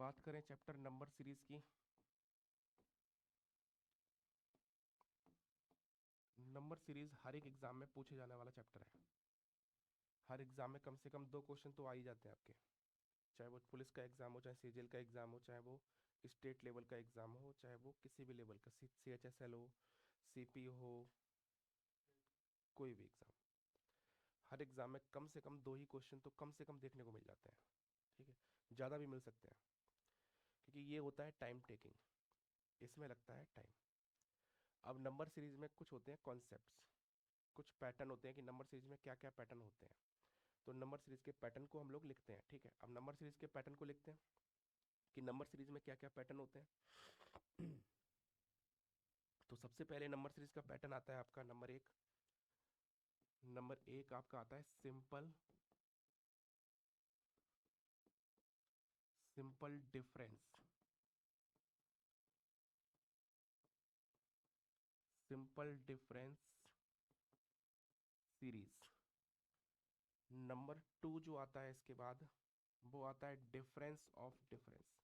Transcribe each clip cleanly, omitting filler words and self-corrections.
बात करें chapter number series की। नंबर सीरीज हर एक एग्जाम में पूछे जाने वाला चैप्टर है। हर एग्जाम में कम से कम 2 क्वेश्चन तो आ ही जाते हैं आपके। चाहे वो पुलिस का एग्जाम हो, चाहे सीजीएल का एग्जाम हो, चाहे वो स्टेट लेवल का एग्जाम हो, चाहे वो किसी भी लेवल का CHSL हो, CP हो, कोई भी एग्जाम। हर एग्जाम में कम से कम 2 ही क्वेश्चन तो कम से कम देखने को मिल जाते हैं। ठीक है, ज़्यादा भी मिल सकते हैं, क्योंकि ये होता है टाइम टेकिंग, इसमें लगता है टाइम। अब नंबर सीरीज में कुछ होते हैं कॉन्सेप्ट्स, कुछ पैटर्न होते हैं कि नंबर सीरीज में क्या क्या पैटर्न होते हैं। तो नंबर सीरीज के पैटर्न को हम लोग लिखते हैं। ठीक है, अब नंबर सीरीज के पैटर्न को लिखते हैं कि नंबर सीरीज में क्या क्या पैटर्न होते हैं। तो सबसे पहले नंबर सीरीज का पैटर्न आता है आपका नंबर एक। नंबर एक आपका आता है simple simple difference. Simple difference series. Number two जो आता है इसके बाद, वो आता है difference of difference.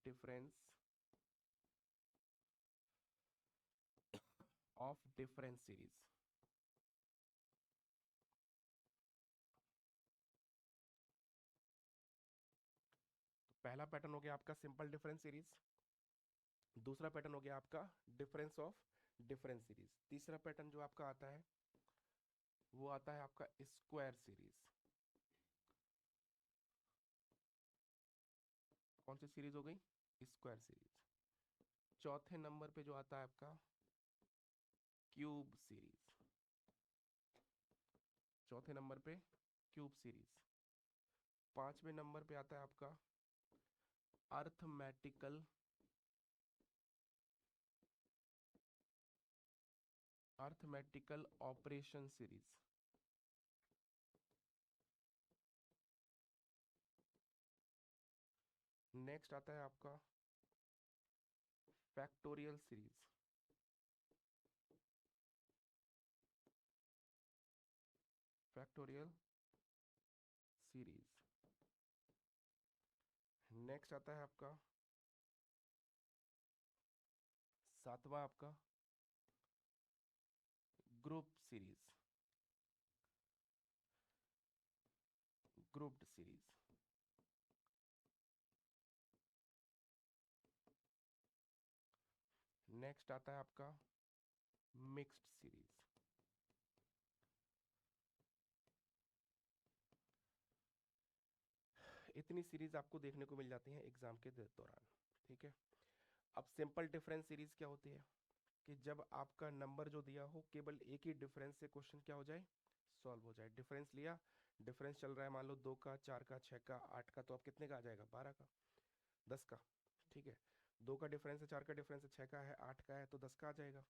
Difference of difference series. तो पहला पैटर्न हो गया आपका सिंपल डिफरेंस सीरीज। दूसरा पैटर्न हो गया आपका डिफरेंस ऑफ डिफरेंस सीरीज। तीसरा पैटर्न जो आपका आता है वो आता है आपका स्क्वायर सीरीज। कौन सी सीरीज हो गई? Square series. चौथे नंबर पे जो आता है आपका क्यूब सीरीज। चौथे नंबर पे क्यूब सीरीज। पांचवें नंबर पे आता है आपका arithmetical arithmetical operation series. Next आता है आपका factorial series. Factorial series. Next आता है आपका सातवां आपका group series. Grouped series. Next आता है आपका मिक्स्ड सीरीज। इतनी सीरीज आपको देखने को मिल जाती हैं एग्जाम के दौरान। ठीक है, अब सिंपल डिफरेंस सीरीज क्या होती है कि जब आपका नंबर जो दिया हो केवल एक ही डिफरेंस से क्वेश्चन क्या हो जाए, सॉल्व हो जाए। डिफरेंस लिया, डिफरेंस चल रहा है मान लो 2 का, 4 का, 6 का, 8 का, तो अब कितने का आ जाएगा? 12 का, 10 का। ठीक है, 2 का डिफरेंस है, 4 का डिफरेंस है, 6 का है, 8 का है, तो 10 का आ जाएगा।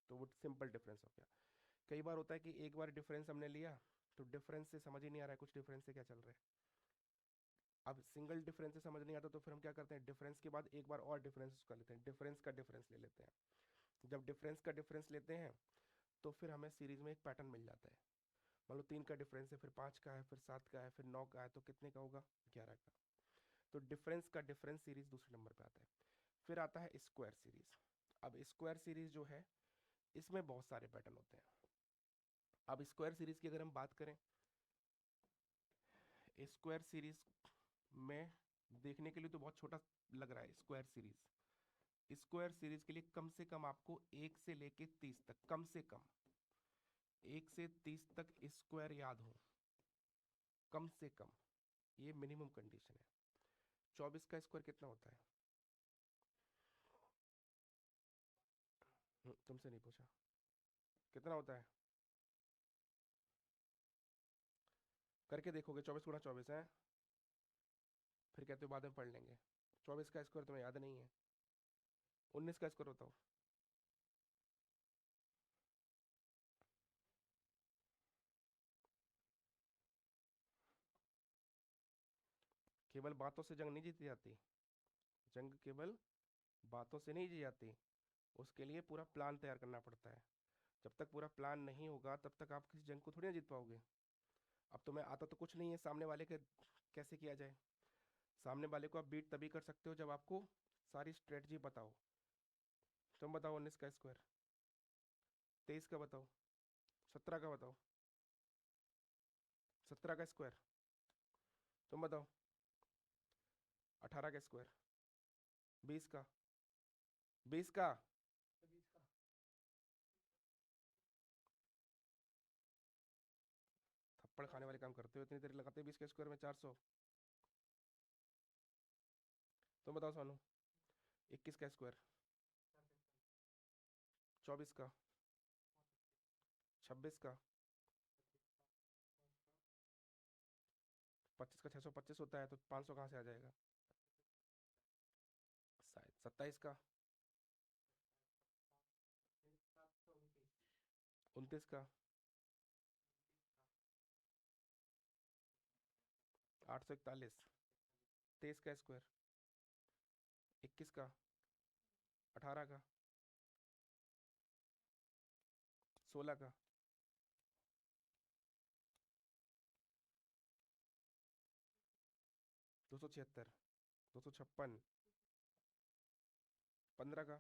तो वो सिंपल डिफरेंस हो गया। कई बार होता है कि एक बार डिफरेंस हमने लिया तो डिफरेंस से समझ ही नहीं आ रहा है कुछ डिफरेंस से क्या चल रहा है। अब सिंगल डिफरेंस से समझ नहीं आता तो फिर हम क्या करते हैं, डिफरेंस के बाद एक बार और डिफरेंस कर लेते हैं, डिफरेंस का डिफरेंस ले लेते हैं। जब डिफरेंस का डिफरेंस लेते हैं तो फिर हमें सीरीज में एक पैटर्न मिल जाता है। मान लो 3 का डिफरेंस है, फिर 5 का है, फिर 7 का है, फिर 9 का है, तो कितने का होगा? 11 का। तो डिफरेंस का डिफरेंस सीरीज दूसरे नंबर पे आता है। फिर आता है स्क्वायर सीरीज। अब स्क्वायर सीरीज जो है इसमें बहुत सारे पैटर्न होते हैं। अब स्क्वायर सीरीज की अगर हम बात करें, स्क्वायर सीरीज में देखने के लिए तो बहुत छोटा लग रहा है स्क्वायर सीरीज। स्क्वायर सीरीज के लिए कम से कम आपको 1 से लेके 30 तक, कम से कम 1 से 30 तक स्क्वायर याद हो, कम से कम। ये मिनिमम कंडीशन है। 24 का स्क्वायर कितना होता है? तुमसे नहीं पूछा, कितना होता है? करके देखोगे? 24 × 24 है, फिर कहते हो बाद में पढ़ लेंगे। 24 का स्क्वायर तुम्हें याद नहीं है? 19 का स्क्वायर बताओ। केवल बातों से जंग नहीं जीती जाती, जंग केवल बातों से नहीं जीती जाती, उसके लिए पूरा प्लान तैयार करना पड़ता है। जब तक पूरा प्लान नहीं होगा तब तक आप किसी जंग को थोड़ी ना जीत पाओगे। अब तुम्हें आता तो कुछ नहीं है सामने वाले के कैसे किया जाए। सामने वाले को आप बीट तभी कर सकते हो जब आपको सारी स्ट्रेटजी पता हो। तुम बताओ 19 का स्क्वायर, 23 का बताओ, 17 का बताओ, 17 का स्क्वायर तुम बताओ, 18 का स्क्वायर, 20 का, 20 का, थप्पड़ खाने वाले काम करते हो, इतनी देर लगाते 20 के स्क्वायर में 400। तुम बताओ सोनू, 21 का स्क्वायर, 24 का, 26 का, 25 का 625 होता है तो 500 कहाँ से आ जाएगा? शायद 27 का, 29 का, 841, 23 का स्क्वायर, 21 का, 18 का, 16 का, 276, 256, 15 का,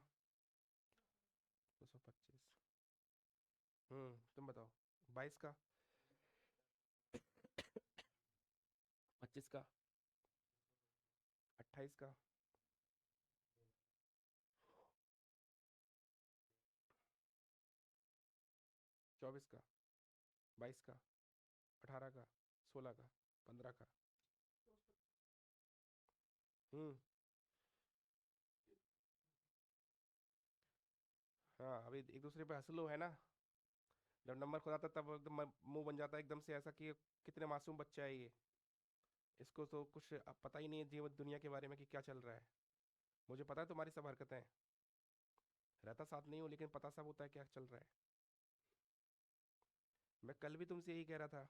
225। तुम बताओ, 22 का, 25 का, 28 का, 24 का, 22 का, 18 का, 16 का, 15 का। हम्म हाँ, अभी एक दूसरे पे हंस लो है ना। जब नंबर खुद आता तब एकदम मुंह बन जाता है एकदम से, ऐसा कि कितने मासूम बच्चा है ये, इसको तो कुछ पता ही नहीं है जीवन दुनिया के बारे में कि क्या चल रहा है। मुझे पता है तुम्हारी सब हरकतें, रहता साथ नहीं हूँ लेकिन पता सब होता है क्या चल रहा है। मैं कल भी तुमसे यही कह रहा था,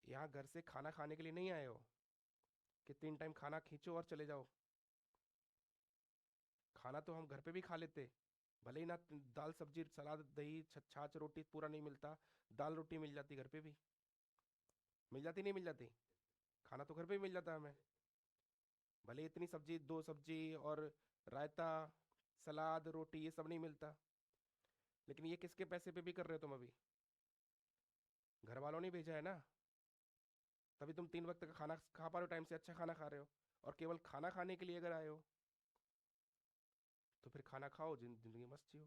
यहाँ घर से खाना खाने के लिए नहीं आए हो कि 3 टाइम खाना खींचो और चले जाओ। खाना तो हम घर पे भी खा लेते, भले ही ना दाल सब्जी सलाद दही छाछ रोटी पूरा नहीं मिलता, दाल रोटी मिल जाती घर पे भी, मिल जाती नहीं मिल जाती, खाना तो घर पे भी मिल जाता हमें। भले इतनी सब्जी, 2 सब्जी और रायता सलाद रोटी ये सब नहीं मिलता, लेकिन ये किसके पैसे पे भी कर रहे हो तुम अभी? घर वालों ने भेजा है ना, तभी तुम 3 वक्त का खाना खा पा रहे हो, टाइम से अच्छा खाना खा रहे हो। और केवल खाना खाने के लिए अगर आए हो तो फिर खाना खाओ, जिंदगी मस्त जियो।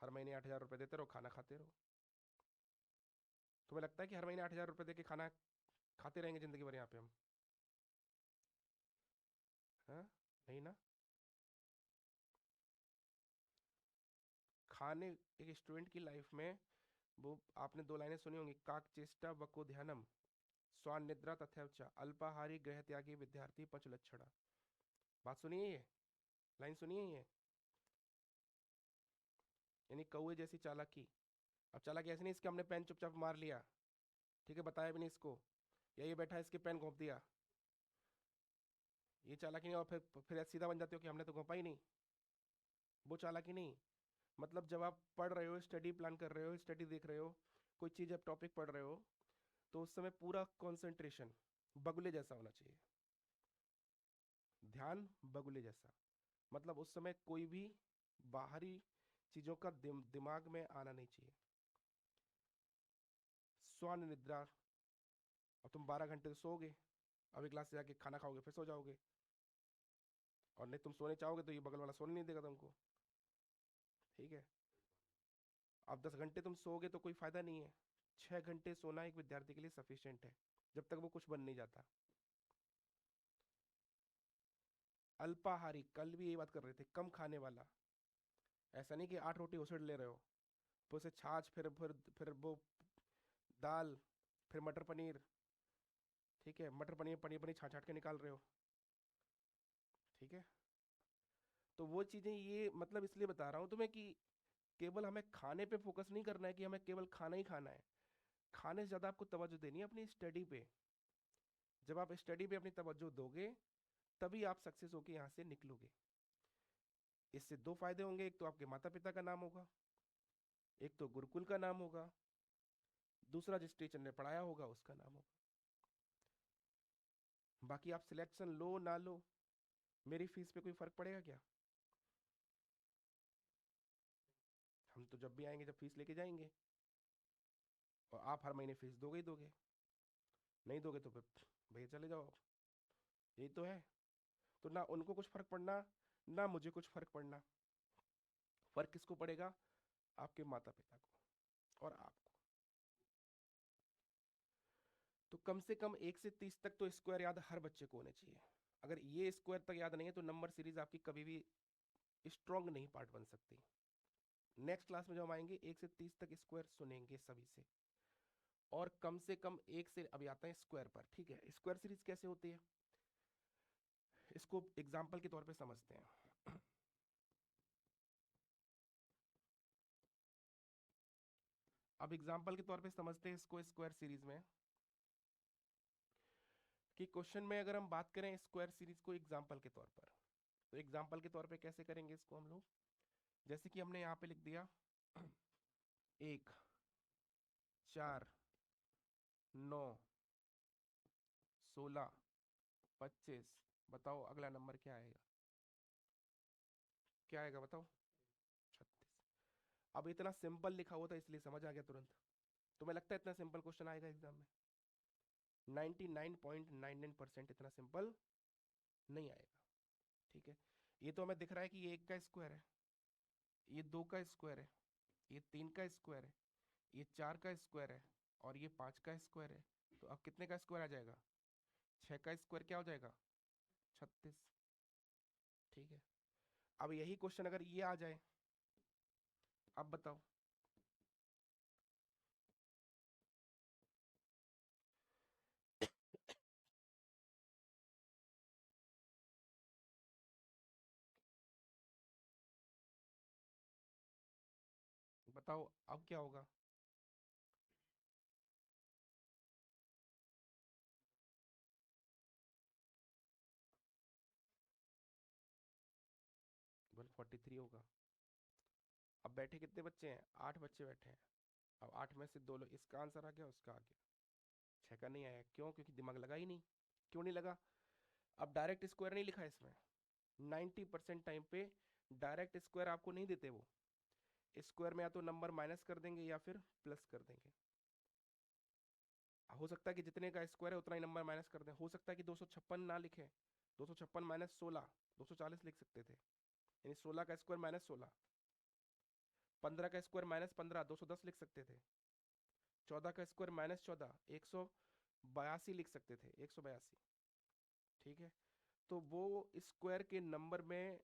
हर महीने 8,000 रुपये देते रहो, खाना खाते रहो। तुम्हें लगता है कि हर महीने 8,000 रुपये दे के खाना खाते रहेंगे जिंदगी भर यहाँ पे हम? हाँ, नहीं ना। खाने, एक स्टूडेंट की लाइफ में, वो आपने 2 लाइनें सुनी होंगी, काक चेष्टा बको ध्यानम, स्वान निद्रा तथैवच, अल्पाहारी गृह त्यागी विद्यार्थी पंच लक्षणा। बात सुनिए ये, लाइन सुनिए ये, यानी कौए जैसी चालाकी। अब चालाकी ऐसे नहीं इसके हमने पेन चुपचाप मार लिया, ठीक है, बताया भी नहीं इसको, या ये बैठा है इसके पेन घोंप दिया, ये चालाकी नहीं। और फिर सीधा बन जाते हो कि हमने तो घोंपा ही नहीं, वो चालाकी नहीं। मतलब जब आप पढ़ रहे हो, स्टडी प्लान कर रहे हो, स्टडी देख रहे हो, कोई चीज़ आप टॉपिक पढ़ रहे हो, तो उस समय पूरा कंसंट्रेशन बगुले जैसा होना चाहिए, ध्यान बगुले जैसा। मतलब उस समय कोई भी बाहरी चीज़ों का दिमाग में आना नहीं चाहिए। स्वान निद्रा, और तुम 12 घंटे तो सोओगे, अभी क्लास से जाके खाना खाओगे फिर सो जाओगे, और नहीं तुम सोने चाहोगे तो ये बगल वाला सोने नहीं देगा तुमको, ठीक है। अब 10 घंटे तुम सोओगे तो कोई फायदा नहीं है, 6 घंटे सोना एक विद्यार्थी के लिए सफिशियंट है, जब तक वो कुछ बन नहीं जाता। अल्पाहारी, कल भी यही बात कर रहे थे, कम खाने वाला। ऐसा नहीं कि 8 रोटी उछल ले रहे हो, फिर उसे छाछ, फिर वो दाल, फिर मटर पनीर, ठीक है, मटर पनीर पनीर पनीर छाछ छाट के निकाल रहे हो, ठीक है। तो वो चीज़ें, ये मतलब इसलिए बता रहा हूँ तुम्हें कि केवल हमें खाने पे फोकस नहीं करना है कि हमें केवल खाना ही खाना है, खाने से ज़्यादा आपको तवज्जो देनी है अपनी स्टडी पे। जब आप स्टडी पे अपनी तवज्जो दोगे तभी आप सक्सेस होके यहाँ से निकलोगे। इससे 2 फायदे होंगे, एक तो आपके माता पिता का नाम होगा, एक तो गुरुकुल का नाम होगा, दूसरा जिस टीचर ने पढ़ाया होगा उसका नाम होगा। बाकी आप सिलेक्शन लो ना लो, मेरी फीस पे कोई फर्क पड़ेगा क्या? हम तो जब भी आएंगे जब फीस लेके जाएंगे, और आप हर महीने फीस दोगे ही दोगे, नहीं दोगे तो फिर भैया चले जाओ। यही तो है। तो ना उनको कुछ फर्क पड़ना, ना मुझे कुछ फर्क पड़ना। फर्क किसको पड़ेगा? आपके माता पिता को और आपको। तो कम से कम 1 से 30 तक तो स्क्वायर याद हर बच्चे को होने चाहिए। अगर ये स्क्वायर तक याद नहीं है तो नंबर सीरीज आपकी कभी भी स्ट्रॉन्ग नहीं पार्ट बन सकती। नेक्स्ट क्लास में जब हम आएंगे 1 से 30 तक स्क्वायर सुनेंगे सभी से, और कम से कम एक से, अभी आता है स्क्वायर पर, ठीक है? स्क्वायर सीरीज कैसे होती है इसको एग्जाम्पल के तौर पे समझते हैं। अब एग्जाम्पल के तौर पे समझते हैं इसको स्क्वायर सीरीज में, कि क्वेश्चन में अगर हम बात करें स्क्वायर सीरीज को एग्जाम्पल के तौर पर, तो एग्जाम्पल के तौर पे कैसे करेंगे इसको हम लोग? जैसे कि हमने यहाँ पे लिख दिया 1, 4, 9, 16, 25। बताओ अगला नंबर क्या आएगा? क्या आएगा बताओ? 36। अब इतना सिंपल लिखा हुआ था इसलिए समझ आ गया तुरंत। तुम्हें लगता है इतना सिंपल क्वेश्चन आएगा एग्जाम में? 99.99% इतना सिंपल नहीं आएगा। ठीक है, ये तो हमें दिख रहा है कि ये 1 का स्क्वायर है, ये 2 का स्क्वायर है, ये 3 का स्क्वायर है, ये 4 का स्क्वायर है, और ये 5 का स्क्वायर है। तो अब कितने का स्क्वायर आ जाएगा? 6 का स्क्वायर क्या हो जाएगा? 36। ठीक है, अब यही क्वेश्चन अगर ये आ जाए, अब बताओ। बताओ अब क्या होगा? 143 होगा। अब बैठे कितने बच्चे हैं? 8 बच्चे बैठे हैं। अब 8 में से 2 लोग, इसका आंसर आ गया, उसका आ गया। 6 का नहीं आया, क्यों? क्योंकि दिमाग लगा ही नहीं। क्यों नहीं लगा? अब डायरेक्ट स्क्वायर नहीं लिखा है इसमें। 90% टाइम पे डायरेक्ट स्क्वायर आपको नहीं देते वो। स्क्वायर में या तो नंबर माइनस कर देंगे या फिर प्लस कर देंगे। हो सकता है कि जितने का स्क्वायर है उतना ही नंबर माइनस कर दें। हो सकता है कि 256 ना लिखे, 256 माइनस 16, 240 लिख सकते थे। यानी 16 का स्क्वायर माइनस 16, 15 का स्क्वायर माइनस 15, 210 लिख सकते थे। 14 का स्क्वायर माइनस 14, 182 लिख सकते थे, 182। ठीक है, तो वो स्क्वायर के नंबर में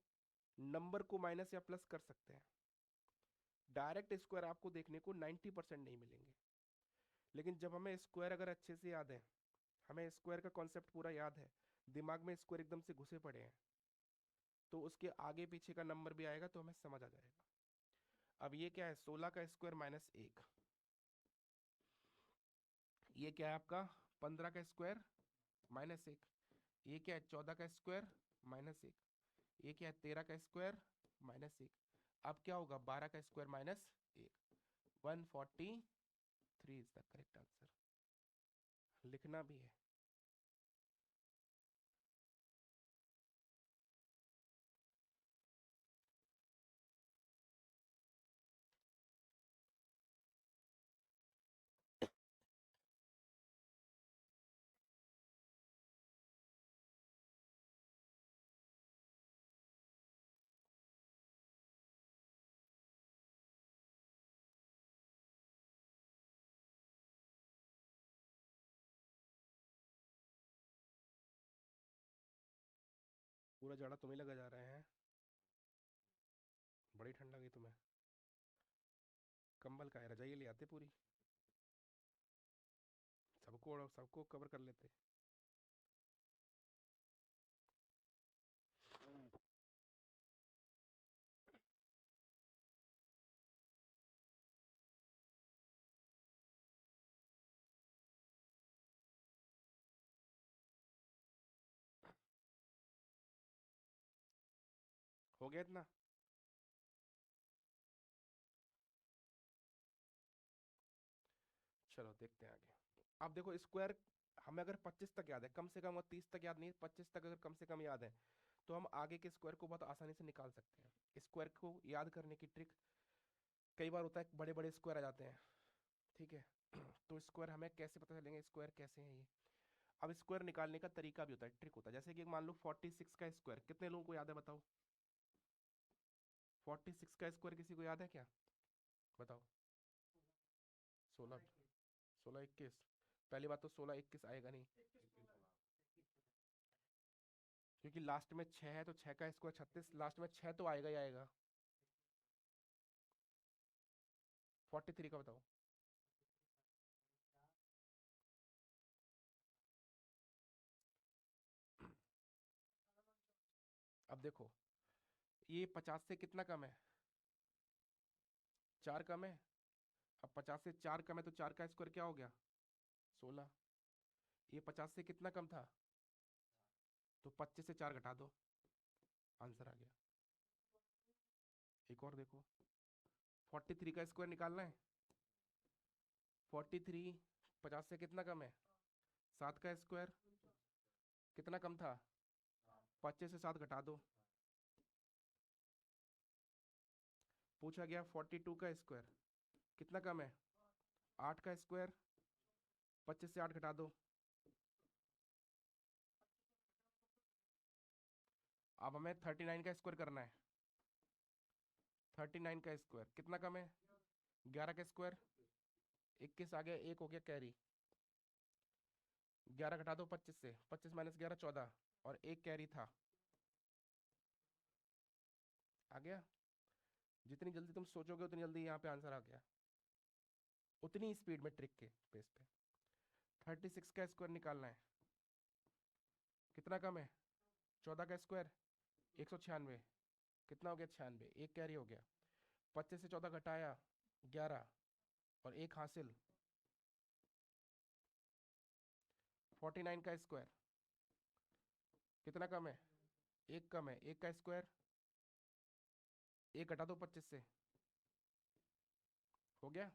नंबर को माइनस या प्लस कर सकते हैं। डायरेक्ट स्क्वायर आपको देखने को 90% नहीं मिलेंगे। लेकिन जब हमें स्क्वायर अगर अच्छे से याद है, हमें स्क्वायर का कॉन्सेप्ट पूरा याद है, दिमाग में स्क्वायर एकदम से घुसे पड़े हैं, तो उसके आगे पीछे का नंबर भी आएगा तो हमें समझ आ जाएगा। अब ये क्या है? 16 का स्क्वायर माइनस 1। ये क्या है आपका? 15 का स्क्वायर माइनस 1। ये क्या है? 14 का स्क्वायर माइनस 1। ये क्या है? 13 का स्क्वायर माइनस 1। अब क्या होगा? 12 का square minus 1। 143 is the correct answer. लिखना भी है। पूरा जाड़ा तुम्हें लगा जा रहा है? बड़ी ठंड लगी तुम्हें? कंबल का है, रजाई ले आते पूरी, सबको कवर कर लेते। हो गया इतना? चलो देखते हैं आगे। अब देखो स्क्वायर हमें अगर 25 तक याद है कम से कम, और 30 तक याद नहीं है, 25 तक अगर कम से कम याद है, तो हम आगे के स्क्वायर को बहुत आसानी से निकाल सकते हैं। स्क्वायर को याद करने की ट्रिक, कई बार होता है बड़े बड़े स्क्वायर आ जाते हैं, ठीक है। तो स्क्वायर हमें कैसे पता चलेंगे स्क्वायर कैसे हैं ये। अब स्क्वायर निकालने का तरीका भी होता है, ट्रिक होता है। जैसे कि मान लो 46 का स्क्वायर, कितने लोगों को याद है बताओ? 46 का स्क्वायर किसी को याद है क्या? बताओ। 16, 16 21। पहली बात तो 16 21 आएगा नहीं, क्योंकि लास्ट में 6 है, तो 6 का स्क्वायर 36, लास्ट में 6 तो आएगा ही आएगा। 43 का बताओ। अब देखो, ये 50 से कितना कम है? 4 कम है। अब 50 से 4 कम है, तो 4 का स्क्वायर क्या हो गया? 16। ये 50 से कितना कम था? तो 25 से 4 घटा दो, आंसर आ गया। एक और देखो, 43 का स्क्वायर निकालना है। 43 50 से कितना कम है? 7 का स्क्वायर कितना कम था? 25 से 7 घटा दो। पूछा गया 42 का स्क्वायर कितना कम है? 8 का स्क्वायर, 25 से 8 घटा दो। अब हमें 39 का स्क्वायर करना है। 39 का स्क्वायर कितना कम है? 11 का स्क्वायर, 21 आ गया, एक हो गया कैरी। 11 घटा दो 25 से, 25 माइनस 11 14, और एक कैरी था। आ गया। जितनी जल्दी तुम सोचोगे उतनी जल्दी यहाँ पे आंसर आ गया, उतनी स्पीड में ट्रिक के बेस पे। 36 का स्क्वायर निकालना है। कितना कम है? 14 का स्क्वायर 196, कितना हो गया? 96, एक कैरी हो गया। 25 से 14 घटाया 11, और एक हासिल। 49 का स्क्वायर कितना कम है? एक कम है, एक का स्क्वायर, एक घटा दो 25 से, हो गया।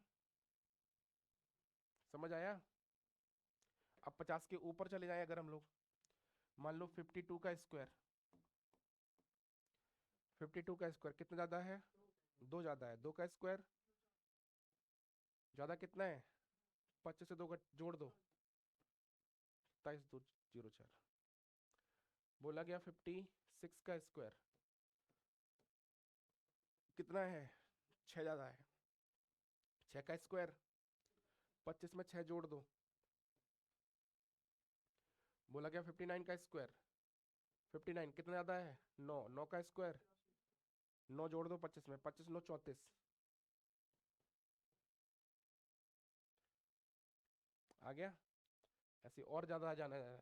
समझ आया? अब 50 के ऊपर चले जाए अगर हम लोग, मान लो 52 का स्क्वायर। 52 का स्क्वायर कितना ज्यादा है? 2 ज्यादा है। 2 का स्क्वायर ज्यादा कितना है? 25 से 2 जोड़ दो, 27 2 0 4। बोला गया 56 का स्क्वायर कितना है? 6 ज्यादा है। 6 का स्क्वायर, 25 में 6 जोड़ दो। बोला गया 59 का स्क्वायर, 59 कितना ज्यादा है? 9। 9 का स्क्वायर, 9 जोड़ दो 25 में, 25 9 34। आ गया। ऐसे और ज्यादा आ जाना है।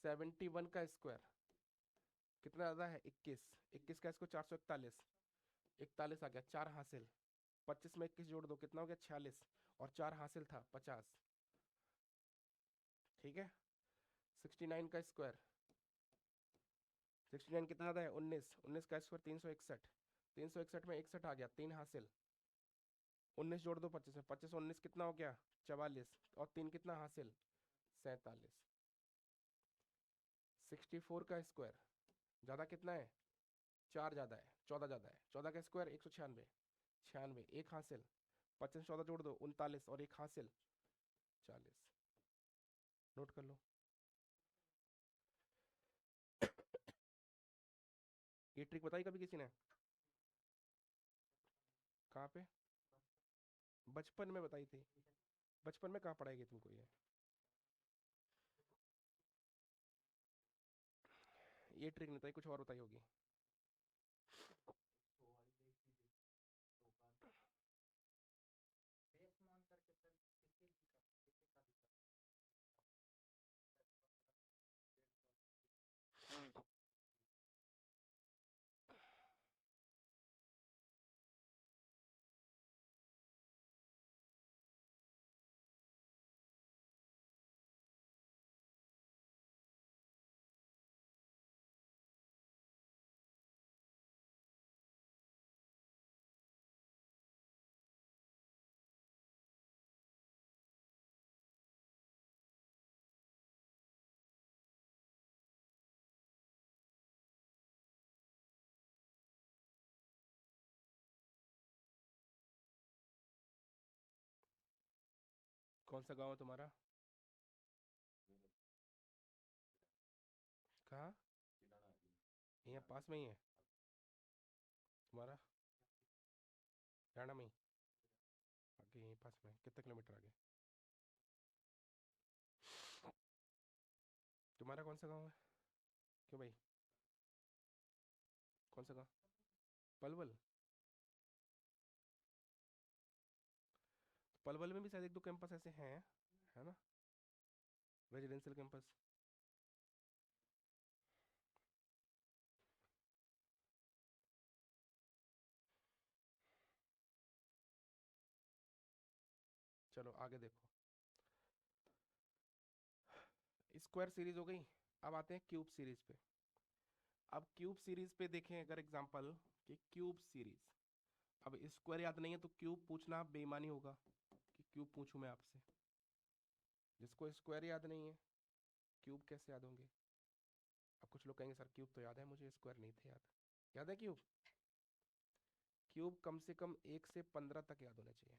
71 का स्क्वायर कितना ज्यादा है? 21। 21 का स्क्वायर 441, 41 आ गया, 4 हासिल। 25 में 21 जोड़ दो, कितना हो गया? 46, और 4 हासिल था 50। ठीक है। 69 का स्क्वायर, 69 कितना ज्यादा है? 19। 19 का स्क्वायर 361, 361 में 61 आ गया, 3 हासिल। 19 जोड़ दो 25 में, 25 19 कितना हो गया? 44, और 3 कितना हासिल? 47। 64 का स्क्वायर ज्यादा कितना है? 4 ज्यादा है, 14 ज्यादा है। 14 का स्क्वायर 196, 96 एक हासिल। 25 14 जोड़ दो 39, और एक हासिल 40। नोट कर लो। ये ट्रिक बताई कभी किसी ने? कहाँ पे? बचपन में बताई थी। बचपन में कहाँ पढ़ाएगी तुमको ये ट्रिक नहीं बताई, कुछ और बताई होगी। कौन सा गांव है तुम्हारा? कहाँ? यहाँ पास में ही है तुम्हारा? हरियाणा में ही? आगे यहीं पास में? कितने किलोमीटर आगे? तुम्हारा कौन सा गांव है? क्यों भाई? कौन सा गांव? पलवल? तो पलवल में भी शायद एक दो कैंपस ऐसे हैं, है ना, रेजिडेंशियल कैंपस। चलो आगे देखो। स्क्वायर सीरीज हो गई। अब आते हैं क्यूब सीरीज पे। अब क्यूब सीरीज पे देखें अगर एग्जांपल, कि क्यूब सीरीज, अब स्क्वायर याद नहीं है तो क्यूब पूछना बेईमानी होगा कि क्यूब पूछूं मैं आपसे। जिसको स्क्वायर याद नहीं है, क्यूब कैसे याद होंगे? अब कुछ लोग कहेंगे सर क्यूब तो याद है मुझे, स्क्वायर नहीं थे याद। याद है क्यूब? क्यूब कम से कम 1 से 15 तक याद होना चाहिए।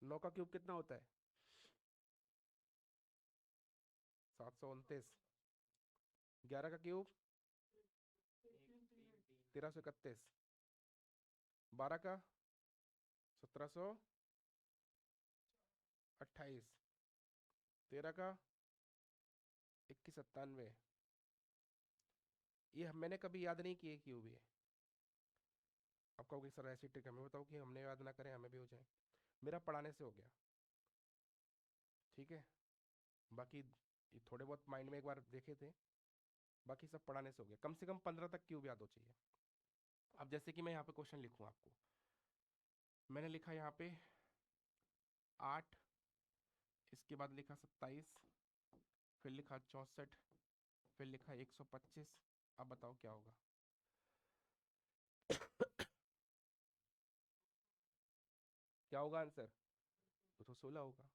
9 का क्यूब कितना होता है? 729। 11 का क्यूब 1331। 12 का 1728। 13 का 2197। ये मैंने कभी याद नहीं किए क्यूब ये। आप कहोगे सर ऐसी ट्रिक हमें बताओ कि हमने याद ना करें हमें भी हो जाए। मेरा पढ़ाने से हो गया, ठीक है। बाकी ये थोड़े बहुत माइंड में एक बार देखे थे, बाकी सब पढ़ाने से हो गया। कम से कम 15 तक क्यूब याद हो चाहिए। अब जैसे कि मैं यहाँ पे क्वेश्चन लिखूँ आपको, मैंने लिखा यहाँ पे 8, इसके बाद लिखा 27, फिर लिखा 64, फिर लिखा 125। अब बताओ क्या होगा? क्या होगा आंसर? 216 होगा।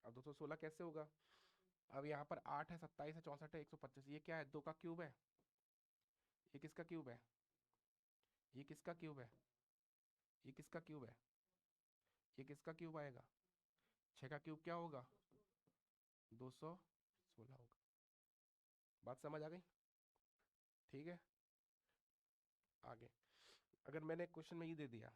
अब 216 कैसे होगा? अब यहाँ पर 8 है, 27 है, 64 है, 125, ये क्या है? 2 का क्यूब है। ये किसका क्यूब है? ये किसका क्यूब है? ये किसका क्यूब है? ये किसका क्यूब आएगा? 6 का क्यूब क्या होगा? 216 होगा। बात समझ आ गई? ठीक है। आगे अगर मैंने क्वेश्चन में ये दे दिया,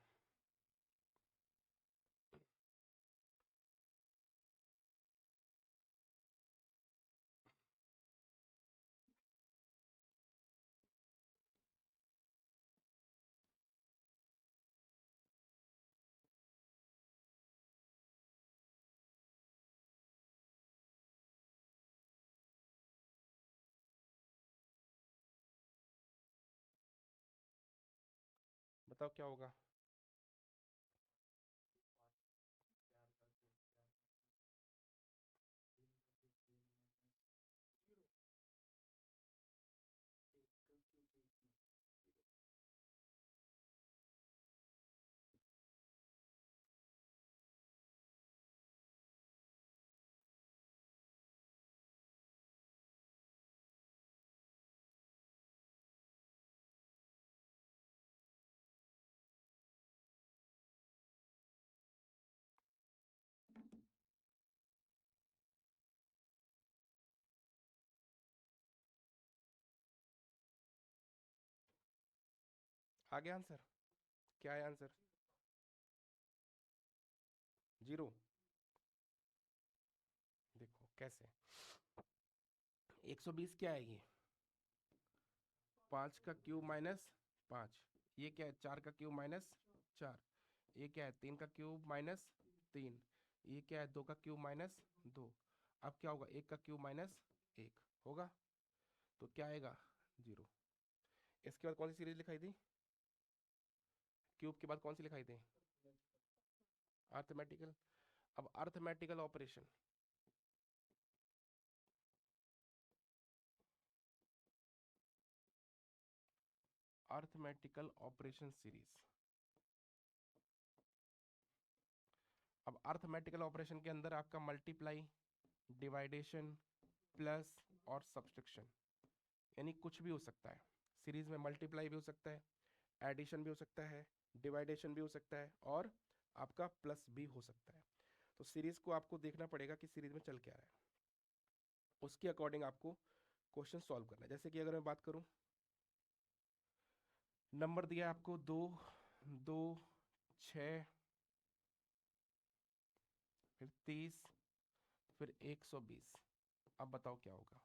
बताओ क्या होगा? आ गया आंसर? क्या है आंसर? 0। देखो कैसे, 120 क्या है ये? 5 का क्यूब माइनस 5। ये क्या है? 4 का क्यूब माइनस 4। ये क्या है? 3 का क्यूब माइनस 3। ये क्या है? 2 का क्यूब माइनस 2। अब क्या होगा? 1 का क्यूब माइनस 1 होगा। तो क्या आएगा? 0। इसके बाद कौन सी सीरीज लिखाई थी? क्यूब के बाद कौन सी लिखाई थी? अर्थमेटिकल। अब arithmetical operation, arithmetical operation series. अब अर्थमेटिकल ऑपरेशन के अंदर आपका मल्टीप्लाई, डिवाइडेशन, प्लस और सब्सट्रैक्शन, यानी कुछ भी हो सकता है। सीरीज में मल्टीप्लाई भी हो सकता है, एडिशन भी हो सकता है, डिवाइडेशन भी हो सकता है, और आपका प्लस भी हो सकता है। तो सीरीज को आपको देखना पड़ेगा कि सीरीज में चल क्या रहा है, उसके अकॉर्डिंग आपको क्वेश्चन सॉल्व करना है। जैसे कि अगर मैं बात करूं, नंबर दिया है आपको 2, 2, 6, फिर 30, फिर 120। अब बताओ क्या होगा।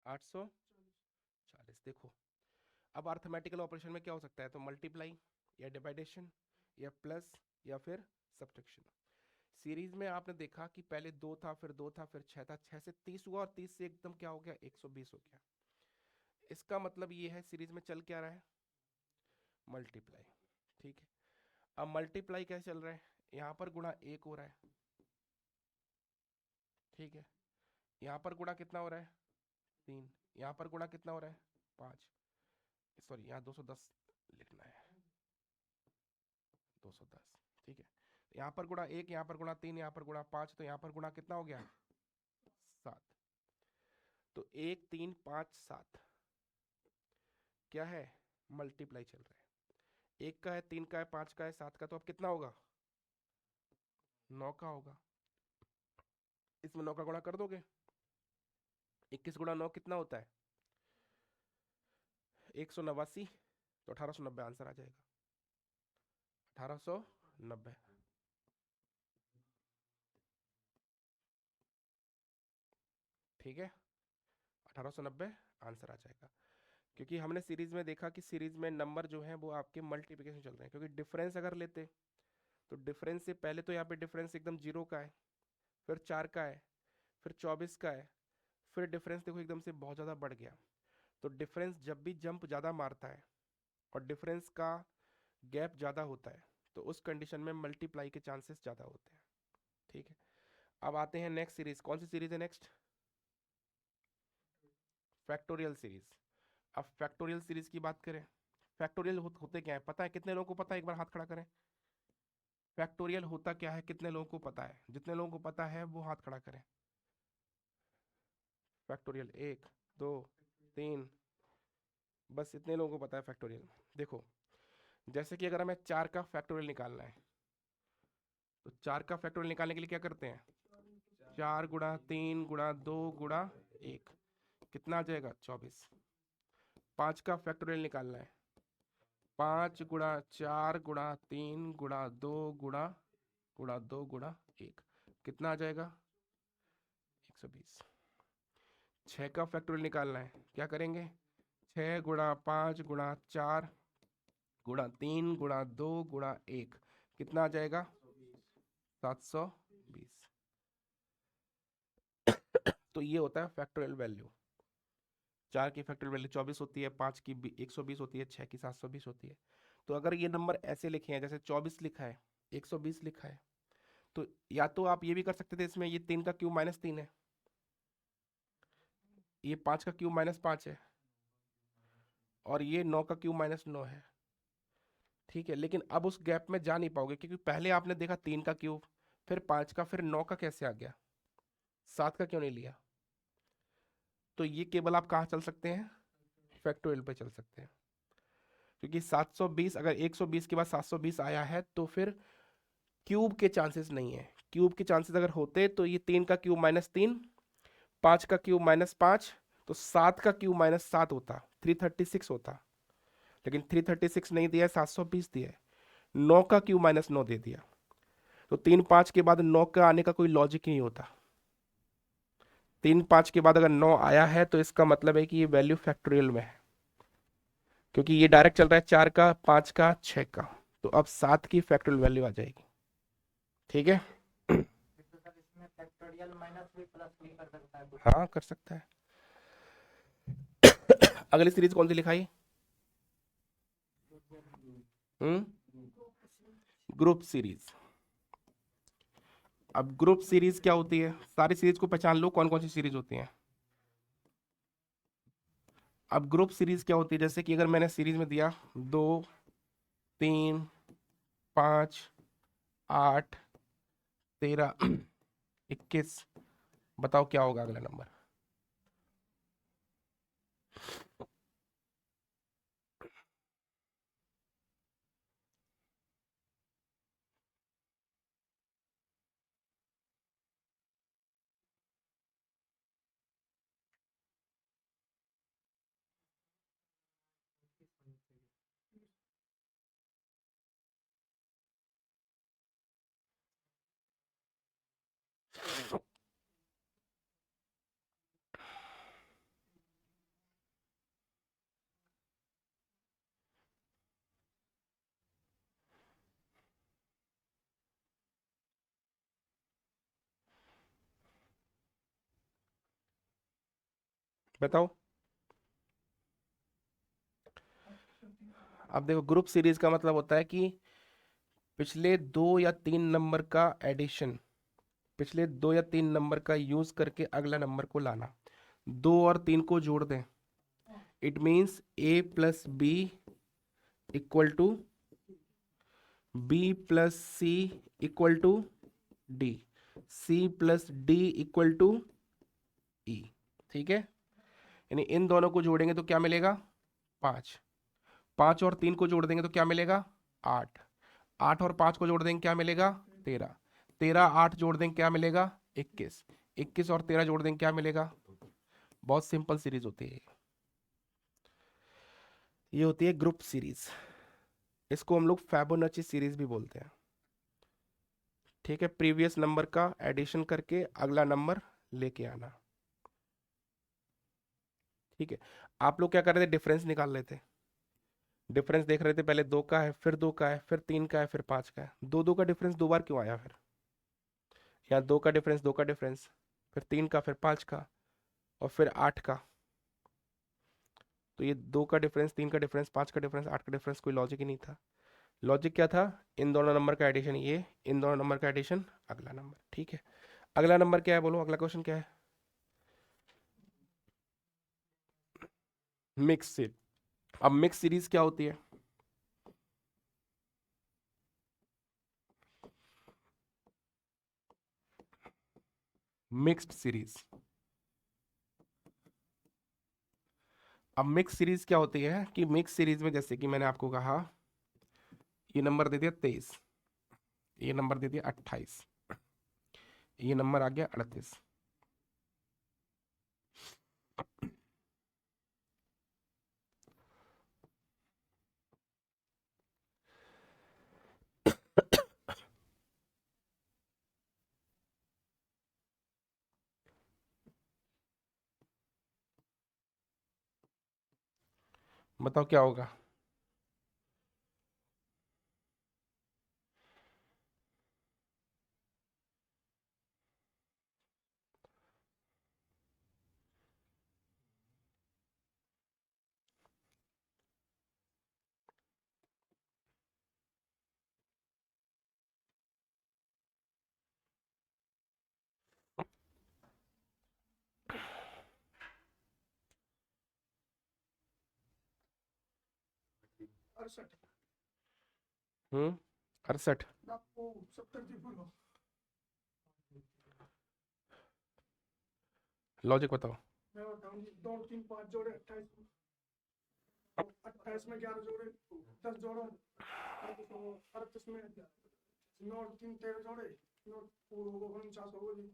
840। देखो, अब अर्थमेटिकल ऑपरेशन में क्या हो सकता है, तो मल्टीप्लाई या डिवाइडेशन या प्लस या फिर सब्ट्रैक्शन। सीरीज में आपने देखा कि पहले 2 था, फिर 2 था, फिर 6 था, 6 से 30 हुआ और 30 से एकदम क्या हो गया, 120 हो गया। इसका मतलब ये है सीरीज में चल क्या रहा है, मल्टीप्लाई। ठीक है, अब मल्टीप्लाई कैसे चल रहा है, यहाँ पर गुणा 1 हो रहा है, ठीक है, यहाँ पर गुणा कितना हो रहा है, 3, यहाँ पर गुणा कितना हो रहा है, 5, सॉरी यहाँ 210 लिखना है, 210, ठीक है। यहाँ पर गुणा 1, यहाँ पर गुणा 3, यहाँ पर गुणा 5, तो यहाँ पर गुणा कितना हो गया, 7। तो 1, 3, 5, 7 क्या है, मल्टीप्लाई चल रहा है। 1 का है, 3 का है, 5 का है, 7 का, तो अब कितना होगा, 9 का होगा। इसमें 9 का गुणा कर दोगे, 21 गुणा 9 कितना होता है, 189, तो 1890 आंसर आ जाएगा, 1890। ठीक है, 1890 आंसर आ जाएगा। क्योंकि हमने सीरीज में देखा कि सीरीज में नंबर जो है वो आपके मल्टीप्लिकेशन चल रहे हैं, क्योंकि डिफरेंस अगर लेते तो डिफरेंस से पहले तो यहाँ पे डिफरेंस एकदम 0 का है, फिर 4 का है, फिर 24 का है, फिर डिफरेंस देखो एकदम से बहुत ज़्यादा बढ़ गया। तो डिफरेंस जब भी जंप ज़्यादा मारता है और डिफरेंस का गैप ज़्यादा होता है, तो उस कंडीशन में मल्टीप्लाई के चांसेस ज़्यादा होते हैं। ठीक है, अब आते हैं नेक्स्ट सीरीज। कौन सी सीरीज है नेक्स्ट, फैक्टोरियल सीरीज। अब फैक्टोरियल सीरीज की बात करें, फैक्टोरियल होते क्या है पता है, कितने लोगों को पता है, एक बार हाथ खड़ा करें। फैक्टोरियल होता क्या है, कितने लोगों को पता है, जितने लोगों को पता है वो हाथ खड़ा करें। फैक्टोरियल 1, 2, 3, बस इतने लोगों को पता है फैक्टोरियल। देखो, जैसे कि अगर हमें 4 का फैक्टोरियल निकालना है, तो 4 का फैक्टोरियल निकालने के लिए क्या करते हैं, 4 गुणा 3 गुणा 2 गुणा 1, कितना आ जाएगा, 24। 5 का फैक्टोरियल निकालना है, 5 गुणा 4 गुणा 3 गुणा 2 गुणा 2 गुणा 1, कितना आ जाएगा, 120। 6 का फैक्टोरियल निकालना है, क्या करेंगे, 6 गुणा 5 गुणा 4 गुणा 3 गुणा 2 गुणा 1, कितना आ जाएगा, 720। तो ये होता है फैक्टोरियल वैल्यू। 4 की फैक्टोरियल वैल्यू 24 होती है, 5 की 120 होती है, 6 की 720 होती है। तो अगर ये नंबर ऐसे लिखे हैं, जैसे 24 लिखा है, 120 लिखा है, तो या तो आप ये भी कर सकते थे, इसमें ये 3 का क्यूब -3 है, ये 5 का क्यूब -5 है, और ये 9 का क्यूब -9 है। ठीक है, लेकिन अब उस गैप में जा नहीं पाओगे, क्योंकि पहले आपने देखा 3 का क्यूब, फिर 5 का, फिर 9 का कैसे आ गया, 7 का क्यों नहीं लिया। तो ये केवल आप कहाँ चल सकते हैं, फैक्टोरियल पे चल सकते हैं। क्योंकि 720, अगर 120 के बाद 720 आया है तो फिर क्यूब के चांसेस नहीं है। क्यूब के चांसेस अगर होते तो ये 3 का क्यूब -3, 5 का क्यूब -5, तो 7 का क्यूब -7 होता, 336 होता। लेकिन 336 नहीं दिया, 720 दिया, 9 का क्यूब -9 दे दिया। तो 3 5 के बाद 9 का आने का कोई लॉजिक ही नहीं होता। 3 5 के बाद अगर 9 आया है तो इसका मतलब है कि ये वैल्यू फैक्टोरियल में है, क्योंकि ये डायरेक्ट चल रहा है 4 का, 5 का, 6 का। तो अब 7 की फैक्टोरियल वैल्यू आ जाएगी। ठीक है, हाँ कर सकता है। अगली सीरीज कौन सी लिखाई, ग्रुप सीरीज। अब ग्रुप सीरीज क्या होती है, सारी सीरीज को पहचान लो कौन कौन सी सीरीज होती हैं। अब ग्रुप सीरीज क्या होती है, जैसे कि अगर मैंने सीरीज में दिया 2 3 5 8 13 21, बताओ क्या होगा अगला नंबर। बताओ। अब देखो, ग्रुप सीरीज का मतलब होता है कि पिछले 2 या 3 नंबर का एडिशन, पिछले 2 या 3 नंबर का यूज करके अगला नंबर को लाना। 2 और 3 को जोड़ दें, it means A+B equal to B+C equal to D, C+D equal to E। ठीक है, यानी इन दोनों को जोड़ेंगे तो क्या मिलेगा, 5। 5 और 3 को जोड़ देंगे तो क्या मिलेगा, 8। 8 और 5 को जोड़ देंगे क्या मिलेगा, 13। 13 8 जोड़ देंगे क्या मिलेगा, 21। 21 और 13 जोड़ देंगे क्या मिलेगा। बहुत सिंपल सीरीज होती है ये होती है ग्रुप सीरीज। इसको हम लोग फैबोनाची सीरीज भी बोलते हैं। ठीक है, प्रीवियस नंबर का एडिशन करके अगला नंबर लेके आना। ठीक है, आप लोग क्या कर रहे थे, डिफरेंस निकाल रहे थे। डिफरेंस देख रहे थे, पहले 2 का है, फिर 2 का है, फिर 3 का है, फिर 5 का है। 2 2 का डिफरेंस 2 बार क्यों आया फिर, यहाँ 2 का डिफरेंस, 2 का डिफरेंस, फिर 3 का, फिर 5 का, और फिर 8 का। तो ये 2 का डिफरेंस, 3 का डिफरेंस, 5 का डिफरेंस, 8 का डिफरेंस, कोई लॉजिक ही नहीं था। लॉजिक क्या था, इन दोनों नंबर का एडिशन ये, इन दोनों नंबर का एडिशन अगला नंबर। ठीक है, अगला नंबर क्या है, बोलो अगला क्वेश्चन क्या है। Mix series. अब मिक्स सीरीज क्या होती है, मिक्स्ड सीरीज। अब मिक्स सीरीज क्या होती है कि मिक्स सीरीज में जैसे कि मैंने आपको कहा, ये नंबर दे दिया 23, ये नंबर दे दिया 28, ये नंबर आ गया 38। बताओ क्या होगा। हम्म, 68। लॉजिक बताओ। मैं बताऊं, 2 3 5 जोड़े 28, 28 में 11 जोड़े, 10 जोड़ो, 38 में 9 3 13 जोड़े, 9 49 हो गई।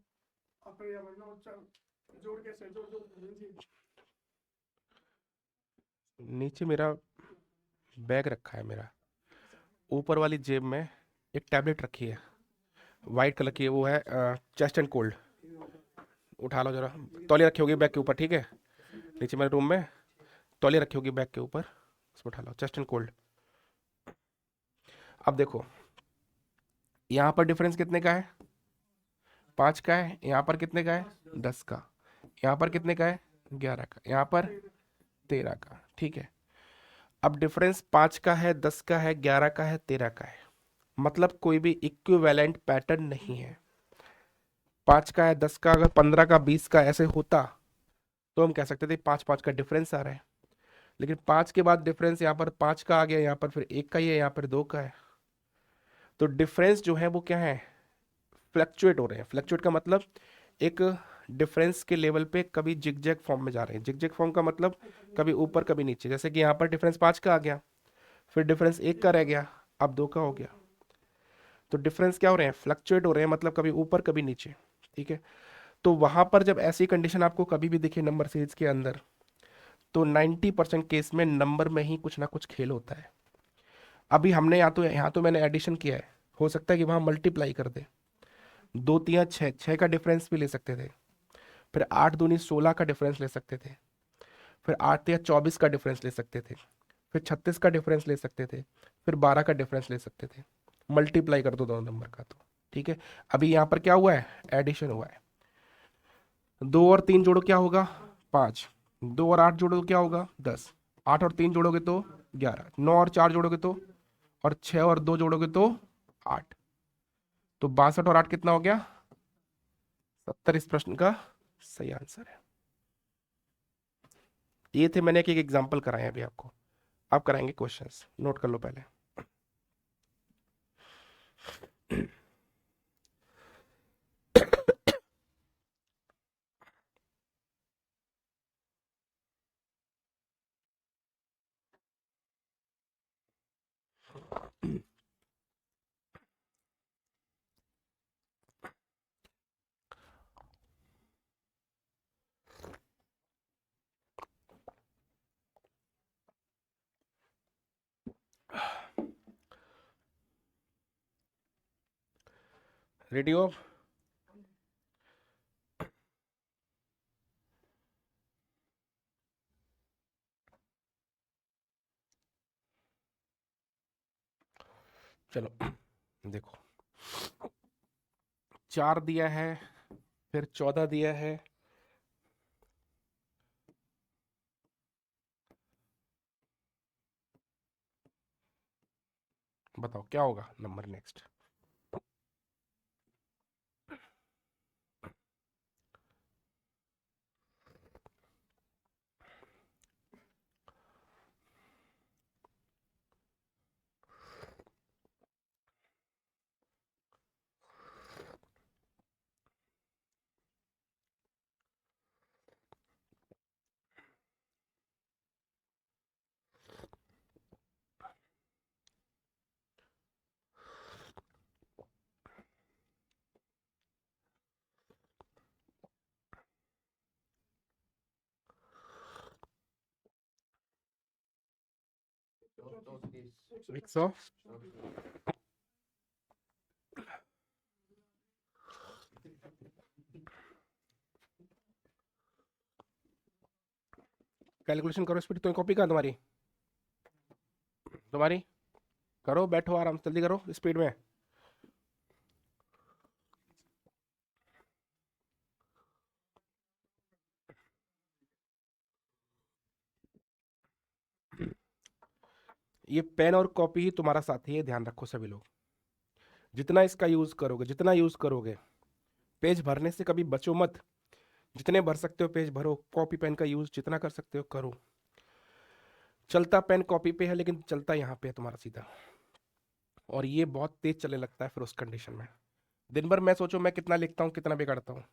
अब फिर 9 जोड़ कैसे जोड़ जोड़ नीचे मेरा बैग रखा है, मेरा ऊपर वाली जेब में एक टैबलेट रखी है, वाइट कलर की है, वो है चेस्ट एंड कोल्ड। उठा लो जरा, तौलिया रखी होगी बैग के ऊपर, ठीक है, नीचे मेरे रूम में तौलिया रखी होगी बैग के ऊपर, उसमें उठा लो, चेस्ट एंड कोल्ड। अब देखो, यहाँ पर डिफरेंस कितने का है, 5 का है, यहाँ पर कितने का है, 10 का, यहाँ पर कितने का है, 11 का, यहाँ पर 13 का। ठीक है, अब डिफरेंस 5 का है, 10 का है, 11 का है, 13 का है, मतलब कोई भी इक्विवेलेंट पैटर्न नहीं है। 5 का है, 10 का, अगर 15 का, 20 का ऐसे होता तो हम कह सकते थे 5 5 का डिफरेंस आ रहा है। लेकिन 5 के बाद डिफरेंस यहाँ पर 5 का आ गया, यहाँ पर फिर 1 का ही है, यहाँ पर 2 का है। तो डिफरेंस जो है वो क्या है, फ्लक्चुएट हो रहे हैं। फ्लक्चुएट का मतलब एक डिफरेंस के लेवल पे कभी जिगजैग फॉर्म में जा रहे हैं। जिगजैग फॉर्म का मतलब कभी ऊपर कभी नीचे। जैसे कि यहाँ पर डिफरेंस 5 का आ गया, फिर डिफरेंस 1 का रह गया, अब 2 का हो गया। तो डिफरेंस क्या हो रहे हैं, फ्लक्चुएट हो रहे हैं, मतलब कभी ऊपर कभी नीचे। ठीक है, तो वहां पर जब ऐसी कंडीशन आपको कभी भी दिखे नंबर सीरीज के अंदर, तो 90% केस में नंबर में ही कुछ ना कुछ खेल होता है। अभी हमने यहाँ तो मैंने एडिशन किया है, हो सकता है कि वहां मल्टीप्लाई कर दे। 2 3 6, 6 का डिफरेंस भी ले सकते थे, फिर 8 दूनी 16 का डिफरेंस ले सकते थे, फिर 8 या 24 का डिफरेंस ले सकते थे, फिर 36 का डिफरेंस ले सकते थे, फिर 12 का डिफरेंस ले सकते थे। मल्टीप्लाई कर दो दोनों नंबर का तो। ठीक है, अभी यहाँ पर क्या हुआ है, एडिशन हुआ है। 2 और 3 जोड़ो क्या होगा, 5। 2 और 8 जोड़ो क्या होगा, 10। 8 और 3 जोड़ोगे तो 11। 9 और 4 जोड़ोगे तो, और 6 और 2 जोड़ोगे तो 8। तो 62 और 8 कितना हो गया, 70 इस प्रश्न का सही आंसर है। ये थे, मैंने एक एक एग्जाम्पल कराए अभी आपको। आप कराएंगे क्वेश्चंस, नोट कर लो पहले। रेडी हो? चलो देखो, 4 दिया है, फिर 14 दिया है, बताओ क्या होगा नंबर नेक्स्ट। एक सौ कैलकुलेशन करो स्पीड। तो कॉपी कहाँ तुम्हारी, तुम्हारी करो, बैठो आराम से, जल्दी करो स्पीड में। ये पेन और कॉपी ही तुम्हारा साथी है, ध्यान रखो सभी लोग। जितना इसका यूज करोगे, जितना यूज करोगे, पेज भरने से कभी बचो मत। जितने भर सकते हो पेज भरो, कॉपी पेन का यूज जितना कर सकते हो करो। चलता पेन कॉपी पे है, लेकिन चलता यहाँ पे है तुम्हारा सीधा, और ये बहुत तेज चलने लगता है फिर उस कंडीशन में। दिन भर मैं सोचो मैं कितना लिखता हूँ, कितना बिगाड़ता हूँ।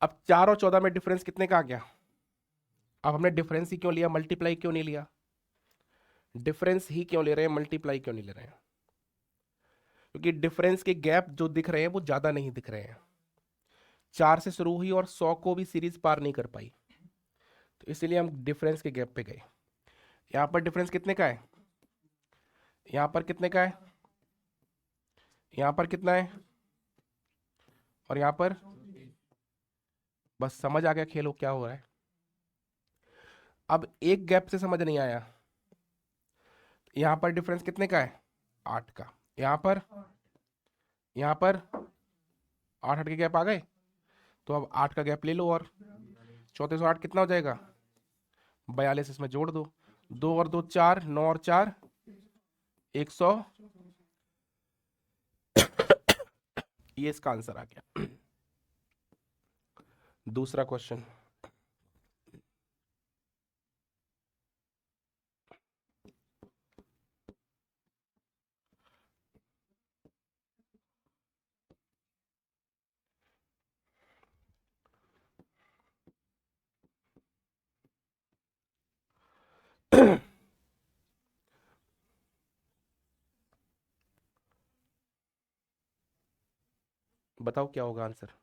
अब 4 और 14 में डिफरेंस कितने का आ गया। अब हमने डिफरेंस ही क्यों लिया, मल्टीप्लाई क्यों नहीं लिया। डिफरेंस ही क्यों ले रहे हैं, मल्टीप्लाई क्यों नहीं ले रहे हैं, क्योंकि डिफरेंस के गैप जो दिख रहे हैं वो ज्यादा नहीं दिख रहे हैं। 4 से शुरू हुई और 100 को भी सीरीज पार नहीं कर पाई, तो इसीलिए हम डिफरेंस के गैप पे गए। यहां पर डिफरेंस कितने का है, यहां पर कितने का है, यहां पर कितना है, और यहां पर, बस समझ आ गया खेलो क्या हो रहा है। अब एक गैप से समझ नहीं आया, यहां पर डिफरेंस कितने का है, 8 का। यहां पर, यहां पर 8 8 के गैप आ गए, तो अब 8 का गैप ले लो, और 34 और 8 कितना हो जाएगा, 42 इसमें जोड़ दो, 2 और 2 4, 9 और 4 100। ये इसका आंसर आ गया। दूसरा क्वेश्चन, बताओ क्या होगा आंसर।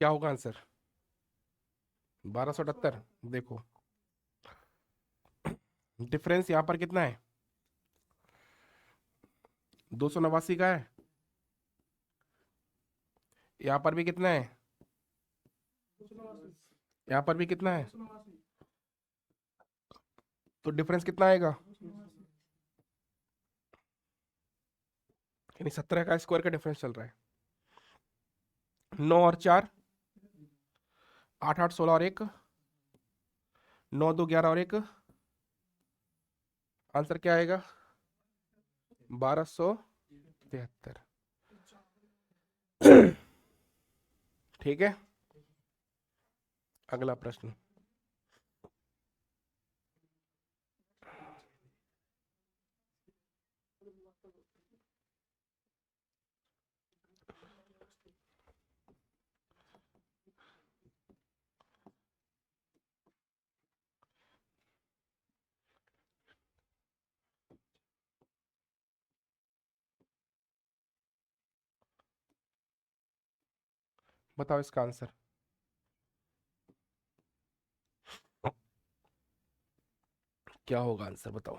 क्या होगा आंसर? 1278। देखो डिफरेंस यहां पर कितना है, 289 का है, यहां पर भी कितना है, यहां पर भी कितना है, तो डिफरेंस कितना आएगा, यानी 17 का स्क्वायर का डिफरेंस चल रहा है। 9 और 4 8 8 16 और 1 9 2 11 और 1, आंसर क्या आएगा, 1273। ठीक है, अगला प्रश्न। बताओ इसका आंसर। क्या होगा आंसर बताओ।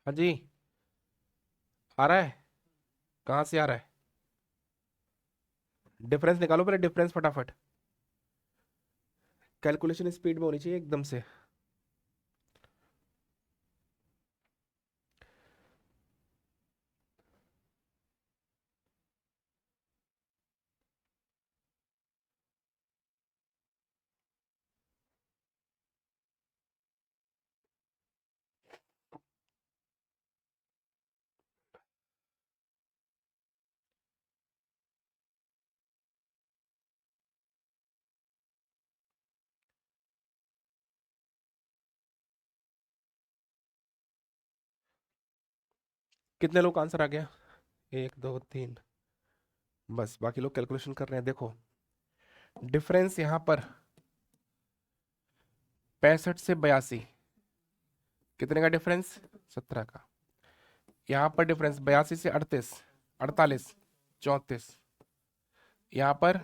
हाँ जी, आ रहा है, कहाँ से आ रहा है, डिफरेंस निकालो पहले, डिफरेंस फटाफट, कैलकुलेशन स्पीड में होनी चाहिए एकदम से। कितने लोग का आंसर आ गया, 1 2 3, बस बाकी लोग कैलकुलेशन कर रहे हैं। देखो डिफरेंस यहां पर 65 से 82, कितने का डिफरेंस, 17 का। यहाँ पर डिफरेंस 82 से 38, 48, 34, यहाँ पर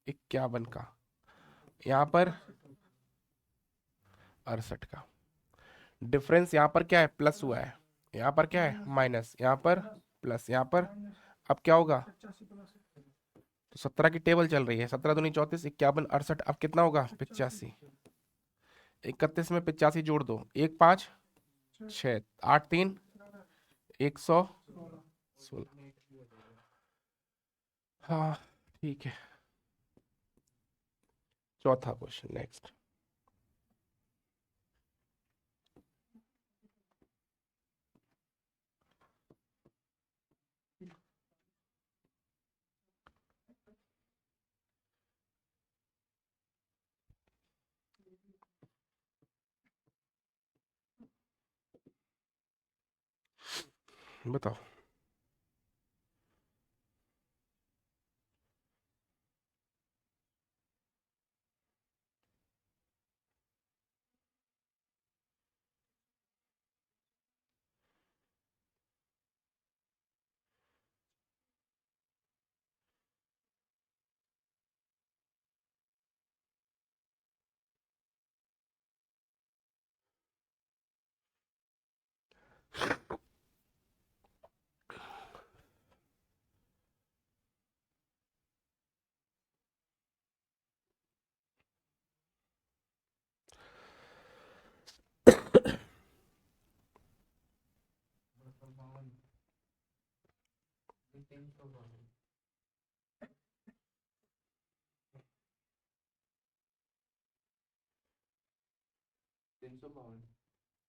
51 का, यहाँ पर 68 का। डिफरेंस यहाँ पर क्या है, प्लस हुआ है, यहाँ पर क्या है माइनस, यहाँ पर प्लस, यहाँ पर। अब क्या होगा? तो 17 की टेबल चल रही है, 17 दूनी 34, 51 68, अब कितना होगा? 85। 31 में 85 जोड़ दो, 1 5 6 8 3 116। हाँ ठीक है। चौथा क्वेश्चन नेक्स्ट। बताओ।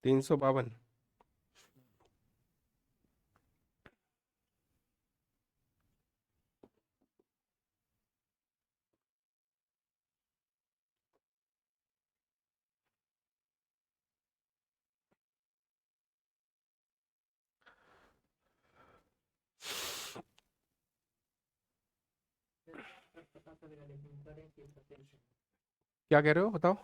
तीन सौ बावन। क्या कह रहे हो बताओ?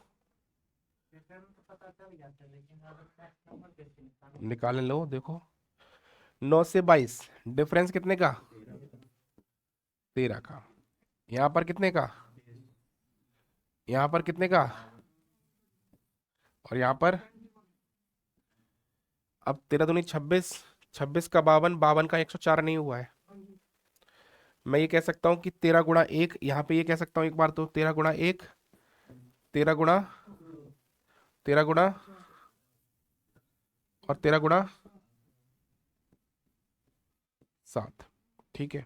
निकाल लो देखो। 9 से 22 डिफरेंस कितने का? 13 का। यहाँ पर कितने का? यहाँ पर कितने का? और यहाँ पर? अब 13 दूनी 26, 26 का 52, 52 का 104 नहीं हुआ है। मैं ये कह सकता हूँ कि 13 गुणा 1, यहाँ पे ये कह सकता हूँ एक बार तो 13 गुणा 1, 13 गुणा, 13 गुणा और 13 गुणा 7। ठीक है।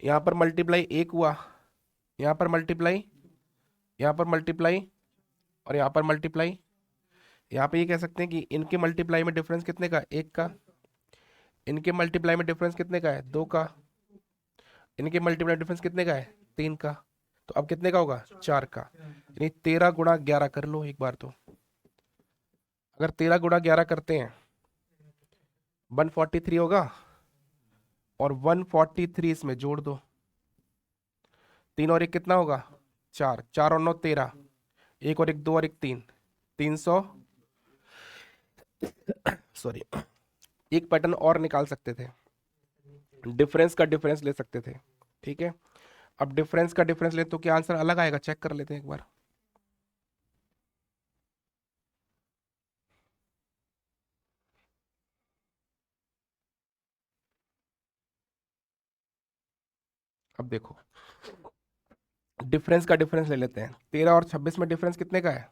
यहाँ पर मल्टीप्लाई 1 हुआ, यहाँ पर मल्टीप्लाई, यहाँ पर मल्टीप्लाई और यहाँ पर मल्टीप्लाई। यहाँ पे ये कह सकते हैं कि इनके मल्टीप्लाई में डिफरेंस कितने का? 1 का। इनके मल्टीप्लाई में डिफरेंस कितने का है? 2 का। इनके मल्टीप्लाई डिफरेंस कितने का है? 3 का। तो अब कितने का होगा? 4 का। यानी 13 गुणा 11 कर लो एक बार तो। अगर 13 गुणा 11 करते हैं 143 होगा, और 143 इसमें जोड़ दो, 3 और 1 कितना होगा? 4, 4 और 9 13, 1 और 1 2 और 1 3, 300। सॉरी, एक पैटर्न और निकाल सकते थे, डिफरेंस का डिफरेंस ले सकते थे। ठीक है। अब डिफरेंस का डिफरेंस ले तो क्या आंसर अलग आएगा? चेक कर लेते हैं एक बार। अब देखो, डिफरेंस का डिफरेंस ले लेते हैं। 13 और 26 में डिफरेंस कितने का है?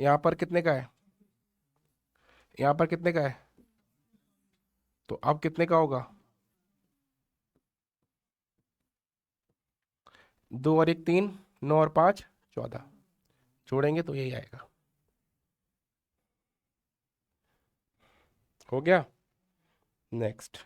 यहाँ पर कितने का है? यहाँ पर कितने का है? तो अब कितने का होगा? 2 और 1 3, 9 और 5 14, जोड़ेंगे तो यही आएगा। हो गया। नेक्स्ट।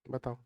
बताओ।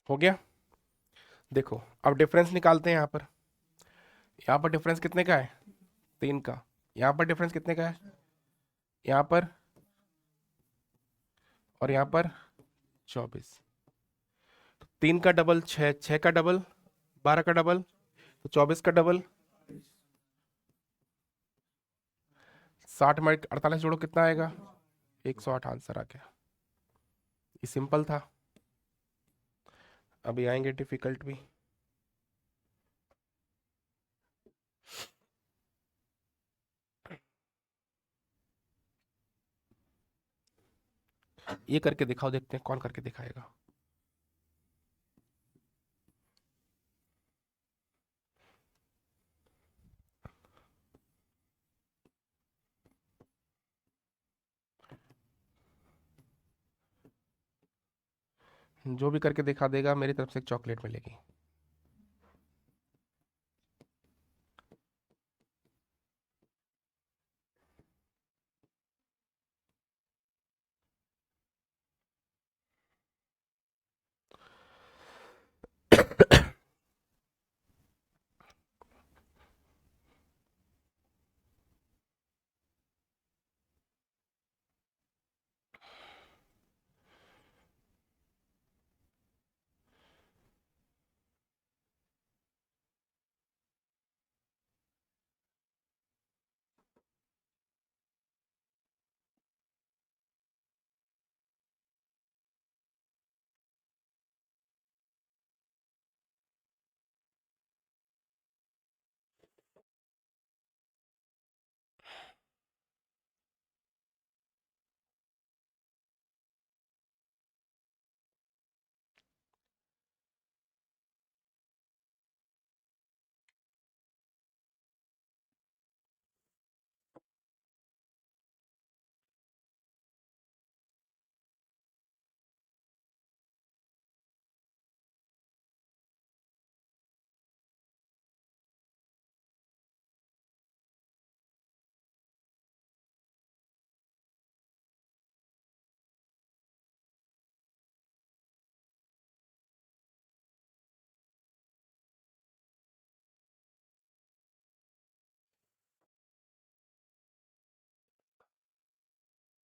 हो गया। देखो अब डिफरेंस निकालते हैं। यहाँ पर डिफरेंस कितने का है? 3 का। यहाँ पर डिफरेंस कितने का है? यहाँ पर और यहाँ पर 24। 3 का डबल 6, 6 का डबल 12 का डबल, तो 24 का डबल 60 में 48 जोड़ो कितना आएगा? 108 आंसर आ गया। ये सिंपल था। अभी आएंगे डिफिकल्ट भी। ये करके दिखाओ, देखते हैं कौन करके दिखाएगा। जो भी करके दिखा देगा मेरी तरफ से एक चॉकलेट मिलेगी।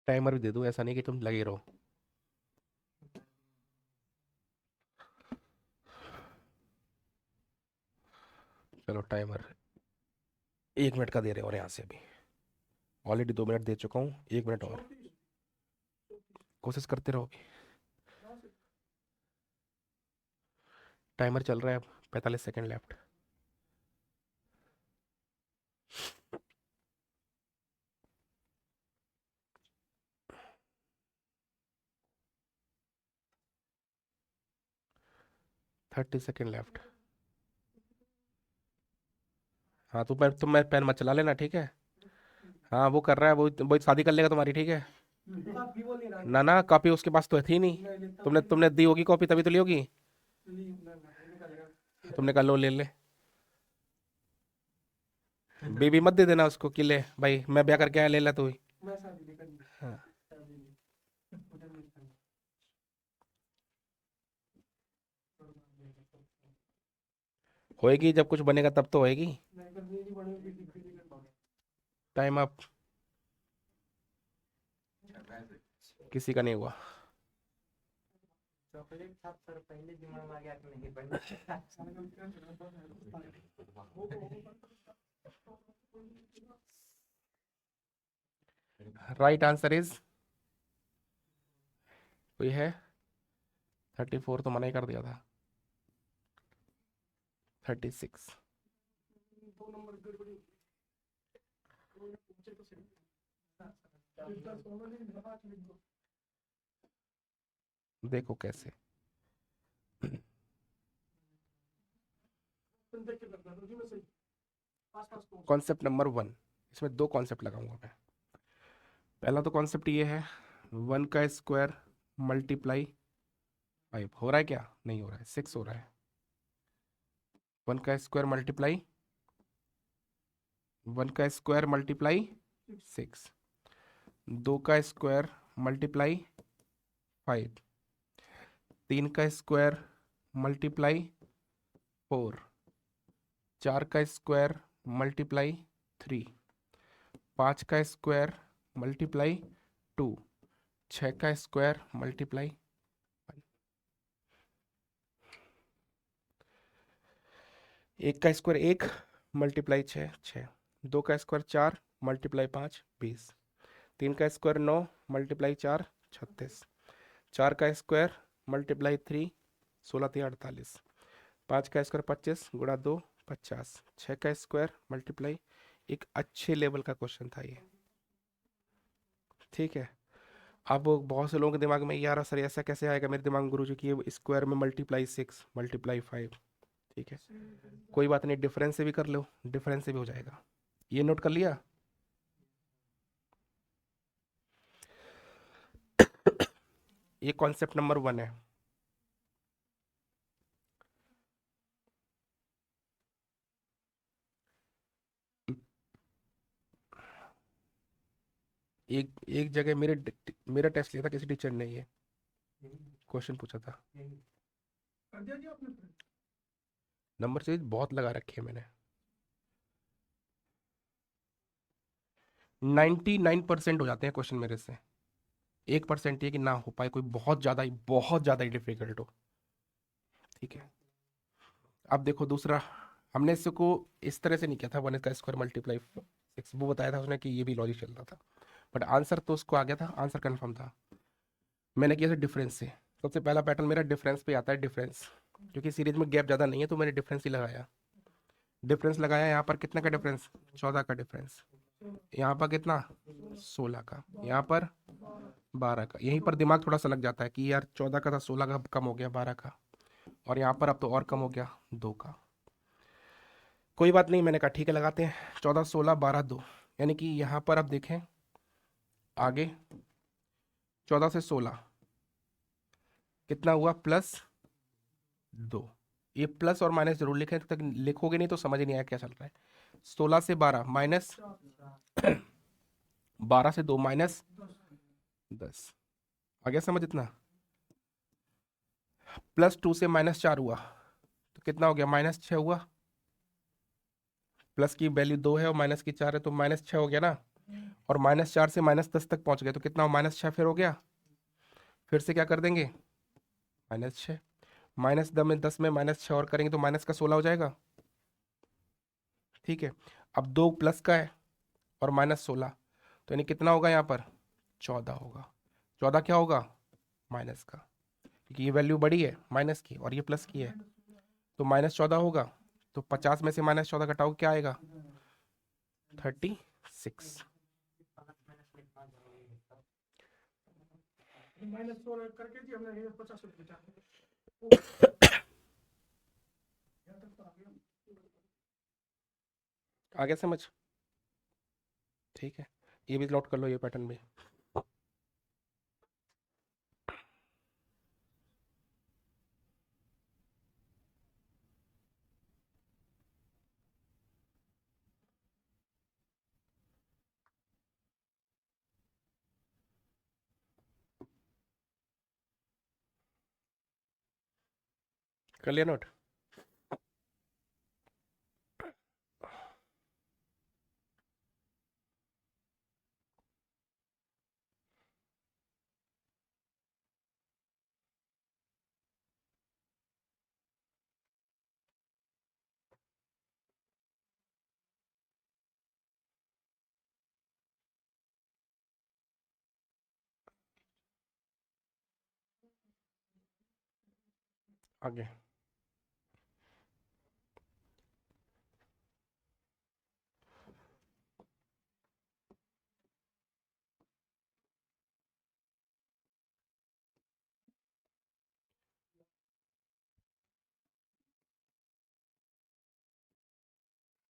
टाइमर भी दे दूं, ऐसा नहीं कि तुम लगे रहो। चलो टाइमर 1 मिनट का दे रहे हो, और यहाँ से अभी ऑलरेडी 2 मिनट दे चुका हूँ, 1 मिनट और कोशिश करते रहो। टाइमर चल रहा है अब, 45 second left. Thirty second left. हाँ तुम मैं पेन मत चला लेना, ठीक है? हाँ वो कर रहा है, वो शादी कर लेगा तुम्हारी, ठीक है? ना ना, कॉपी उसके पास तो थी नहीं। तुमने तुमने दी होगी कॉपी, तभी तो ली होगी। तुमने कहा लो ले ले। बेबी मत दे देना उसको कि ले भाई मैं ब्याह करके आया, ले ला तू ही। हाँ। होएगी, जब कुछ बनेगा तब तो होएगी। Time up. किसी का नहीं हुआ। राइट आंसर इज, कोई है? 34 तो मना ही कर दिया था। 36। देखो कैसे। कॉन्सेप्ट नंबर 1, इसमें 2 कॉन्सेप्ट लगाऊंगा मैं। पहला तो कॉन्सेप्ट ये है, 1 का स्क्वायर मल्टीप्लाई 5 हो रहा है क्या? नहीं हो रहा है, 6 हो रहा है। 1 का स्क्वायर मल्टीप्लाई 6। 2 का स्क्वायर मल्टीप्लाई 5। 3 का स्क्वायर मल्टीप्लाई 4, 4 का स्क्वायर मल्टीप्लाई 3, 5 का स्क्वायर मल्टीप्लाई 2, 6 का स्क्वायर मल्टीप्लाई 1 का स्क्वायर 1 मल्टीप्लाई 6, 6, 2 का स्क्वायर 4 मल्टीप्लाई 5, 20, 3 का स्क्वायर 9 मल्टीप्लाई 4, 36, 4 का स्क्वायर मल्टीप्लाई 3, 16 3 48, 5 का स्क्वायर 25 गुणा 2 50, 6 का स्क्वायर मल्टीप्लाई। एक अच्छे लेवल का क्वेश्चन था ये, ठीक है। अब बहुत से लोगों के दिमाग में यार सर ऐसा कैसे आएगा, मेरे दिमाग में गुरुजी की स्क्वायर में मल्टीप्लाई 6 मल्टीप्लाई 5, ठीक है कोई बात नहीं, डिफरेंस से भी कर लो, डिफरेंस से भी हो जाएगा। ये नोट कर लिया। ये कॉन्सेप्ट नंबर 1 है। एक एक जगह मेरा टेस्ट लिया था किसी टीचर ने, ये क्वेश्चन पूछा था। नंबर से बहुत लगा रखे हैं मैंने। 99% हो जाते हैं क्वेश्चन मेरे से, 1% ये कि ना हो पाए कोई बहुत ज़्यादा ही डिफिकल्ट हो, ठीक है। अब देखो दूसरा, हमने इसको इस तरह से नहीं किया था 1 का स्क्वायर मल्टीप्लाई 6, वो बताया था उसने कि ये भी लॉजिक चल रहा था, बट आंसर तो उसको आ गया था, आंसर कंफर्म था। मैंने किया था डिफरेंस से। सबसे पहला पैटर्न मेरा डिफरेंस पे आता है, डिफरेंस, क्योंकि सीरीज में गैप ज़्यादा नहीं है तो मैंने डिफरेंस ही लगाया। डिफरेंस लगाया, यहाँ पर कितना का डिफरेंस, 14 का डिफरेंस, यहाँ पर कितना 16 का, यहाँ पर 12 का। यहीं पर दिमाग थोड़ा सा लग जाता है कि यार 14 का था, 16 का, अब कम हो गया 12 का, और यहाँ पर अब तो और कम हो गया 2 का। कोई बात नहीं, मैंने कहा ठीक है लगाते हैं, 14 16 12 2, यानी कि यहाँ पर अब देखें आगे 14 से 16 कितना हुआ, +2। ये प्लस और माइनस जरूर लिखें, तक लिखोगे नहीं तो समझ ही नहीं आया क्या चल रहा है। 16 से 12 माइनस 12 से 2 माइनस 10, आ गया समझ इतना। +2 से -4 हुआ तो कितना हो गया, -6 हुआ। प्लस की वैल्यू 2 है और माइनस की 4 है तो -6 हो गया ना, और -4 से -10 तक पहुंच गए तो कितना हो, -6 फिर हो गया। फिर से क्या कर देंगे, -6, -10 में -6 और करेंगे तो माइनस का 16 हो जाएगा, ठीक है। अब 2 प्लस का है और -16, तो यानी कितना होगा यहाँ पर, 14 होगा। 14 क्या होगा, माइनस का, क्योंकि ये वैल्यू बड़ी है माइनस की और ये प्लस की है, तो -14 होगा। तो 50 में से -14 घटाओ क्या आएगा, 36। आगे समझ, ठीक है। ये भी नोट कर लो, ये पैटर्न भी। कर लिया नोट। आगे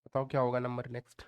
बताओ क्या होगा नंबर नेक्स्ट।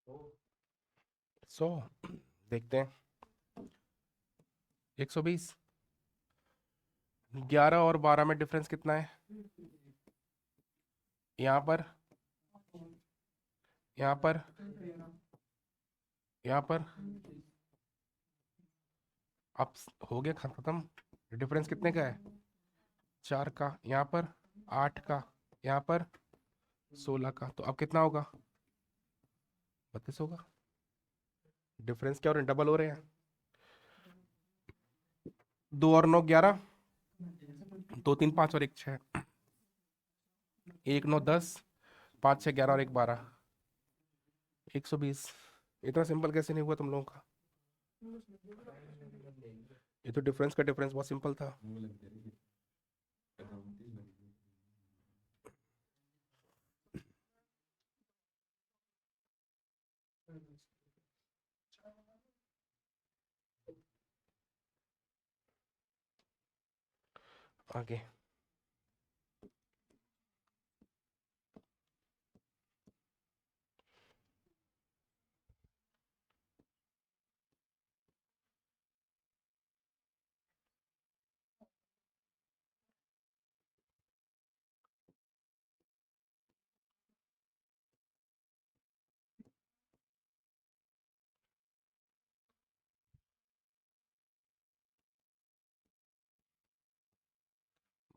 100 देखते हैं। 120। 11 और 12 में डिफरेंस कितना है? यहाँ पर, यहाँ पर, यहाँ पर। अब हो गया खत्म। डिफरेंस कितने का है? 4 का। यहाँ पर 8 का। यहाँ पर 16 का। तो अब कितना होगा? 32 होगा। डिफरेंस क्या हो रहे हैं? डबल हो रहे हैं। 2 और 9 11। 2 3 5 और 1 6। 1 9 10। 5 6 11 और 1 12। 120। इतना सिंपल कैसे नहीं हुआ तुम लोगों का? ये तो डिफरेंस का डिफरेंस बहुत सिंपल था। आगे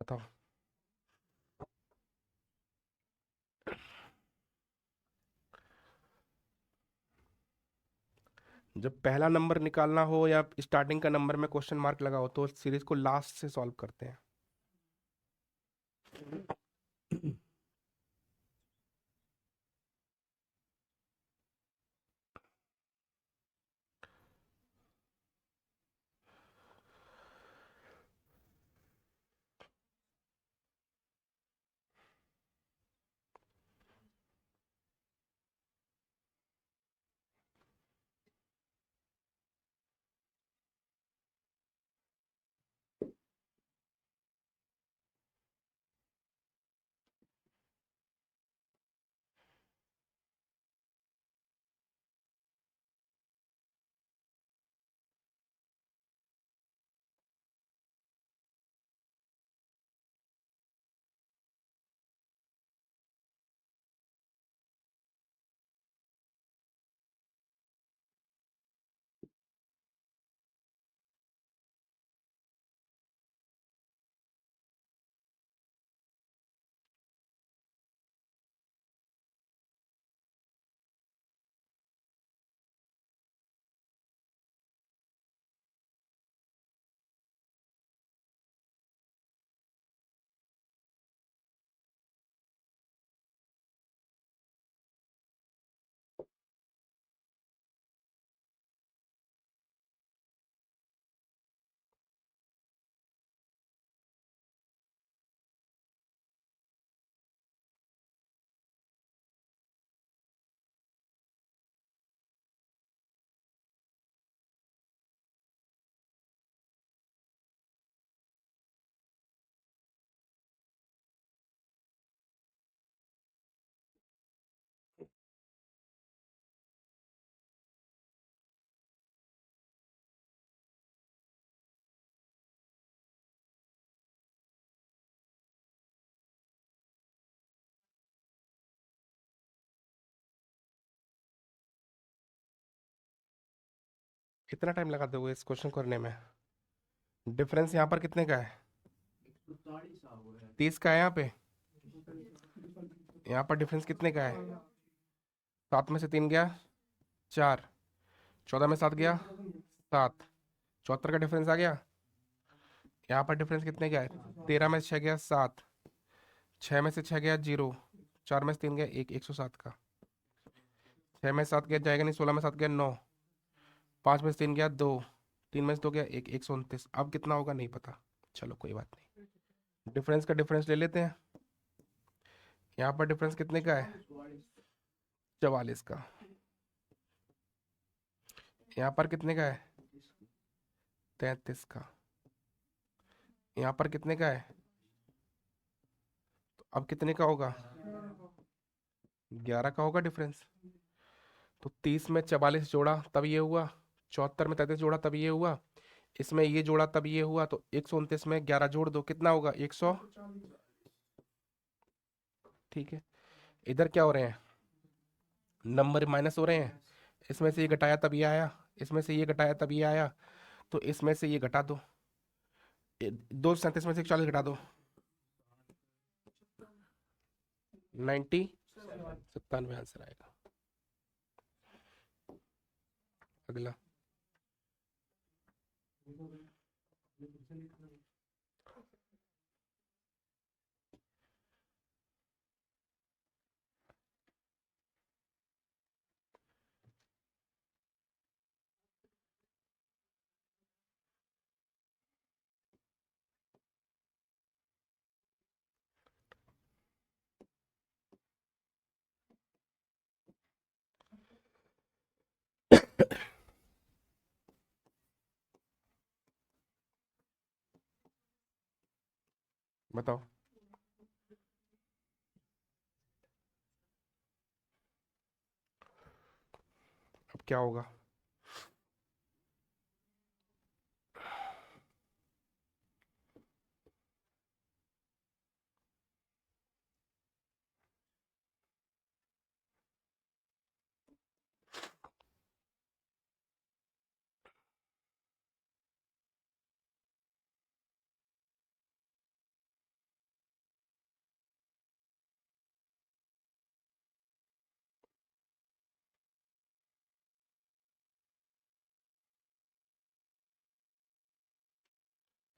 बताओ। जब पहला नंबर निकालना हो या स्टार्टिंग का नंबर में क्वेश्चन मार्क लगा हो तो सीरीज को लास्ट से सॉल्व करते हैं। कितना टाइम लगा दोगे इस क्वेश्चन करने में? डिफरेंस यहाँ पर कितने का है? 30 का है यहाँ पे। यहाँ पर डिफरेंस कितने का है? 7 में से 3 गया 4। 14 में 7 गया 7। 74 का डिफरेंस आ गया। यहाँ पर डिफरेंस कितने का है? 13 में से 6 गया 7। 6 में से 6 गया 0। 4 में से 3 गया 1। 107 का। 6 में से 7 गया जाएगा नहीं। 16 में 7 गया 9। 5 में से 3 गया 2। 3 में से 2 गया 1। 129। अब कितना होगा नहीं पता। चलो कोई बात नहीं। डिफरेंस का डिफरेंस ले लेते हैं। यहाँ पर डिफरेंस कितने का है? 44 का। यहाँ पर कितने का है? 33 का। यहाँ पर कितने का है? तो अब कितने का होगा? 11 का होगा डिफरेंस। तो 30 में 44 जोड़ा तब ये हुआ, 74 में 33 जोड़ा तब ये हुआ, इसमें ये जोड़ा तब ये हुआ, तो 129 में 11 जोड़ दो कितना होगा 100। ठीक है, इधर क्या हो रहे हैं, नंबर माइनस हो रहे हैं, इसमें से ये घटाया तब ये आया, इसमें से ये घटाया तब ये आया, तो इसमें से ये घटा दो, 237 में से 40 घटा दो, 90, 97 आंसर आएगा। अगला बताओ। अब क्या होगा,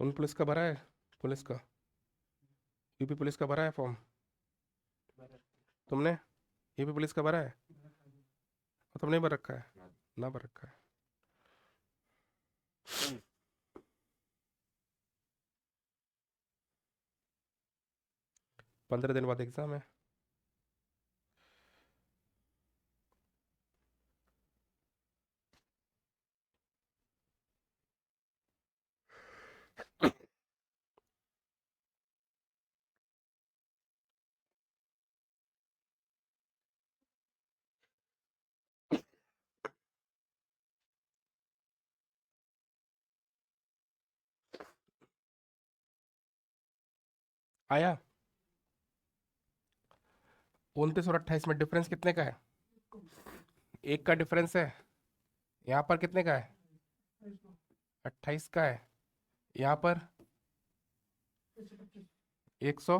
उन पुलिस का भरा है, पुलिस का, यूपी पुलिस का भरा है फॉर्म, तुमने यूपी पुलिस का भरा है, और तुमने भर रखा है, ना भर रखा है। 15 दिन बाद एग्जाम है। आया, 29 और 28 में डिफरेंस कितने का है, एक का डिफरेंस है, यहाँ पर कितने का है, 28 का है, यहाँ पर 100,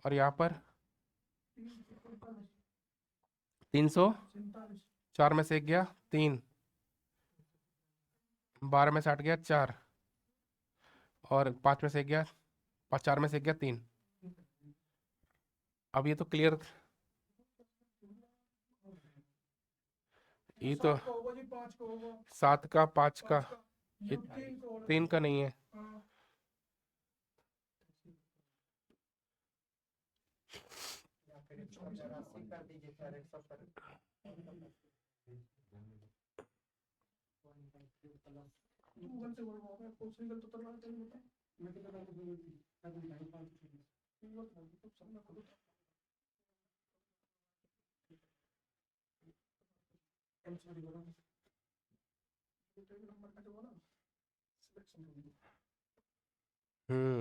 और यहाँ पर 300, 4 में से 1 गया 3, 12 में से 8 गया 4, और 5 में से 1 गया 5, 4 में से 1 गया 3। अब ये तो क्लियर, ये तो 7 का 5 का, ये 3 का नहीं है।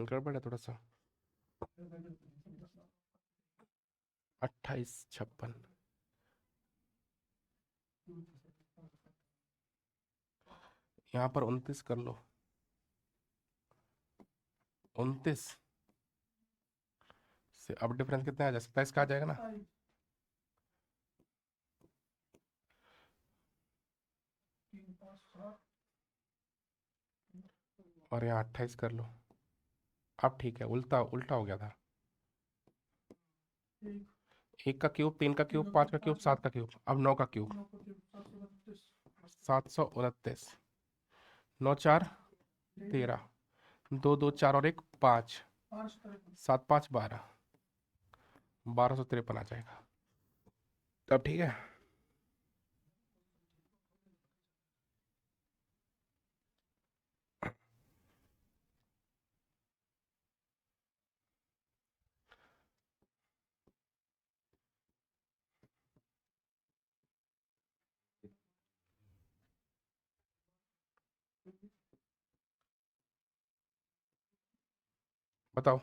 गड़बड़ है थोड़ा सा। 2856, यहाँ पर 29 कर लो, 29 से अब डिफरेंस कितना आ जाए, 27 का आ जाएगा ना, और यहाँ 28 कर लो। अब ठीक है, उल्टा उल्टा हो गया था, 1 का क्यूब, 3 का क्यूब, 5 का क्यूब, 7 का क्यूब, अब 9 का क्यूब, 729, 9 4 13, 2 2 4 और 1 5, 7 5 12, 1253 आ जाएगा। तब ठीक है। बताओ।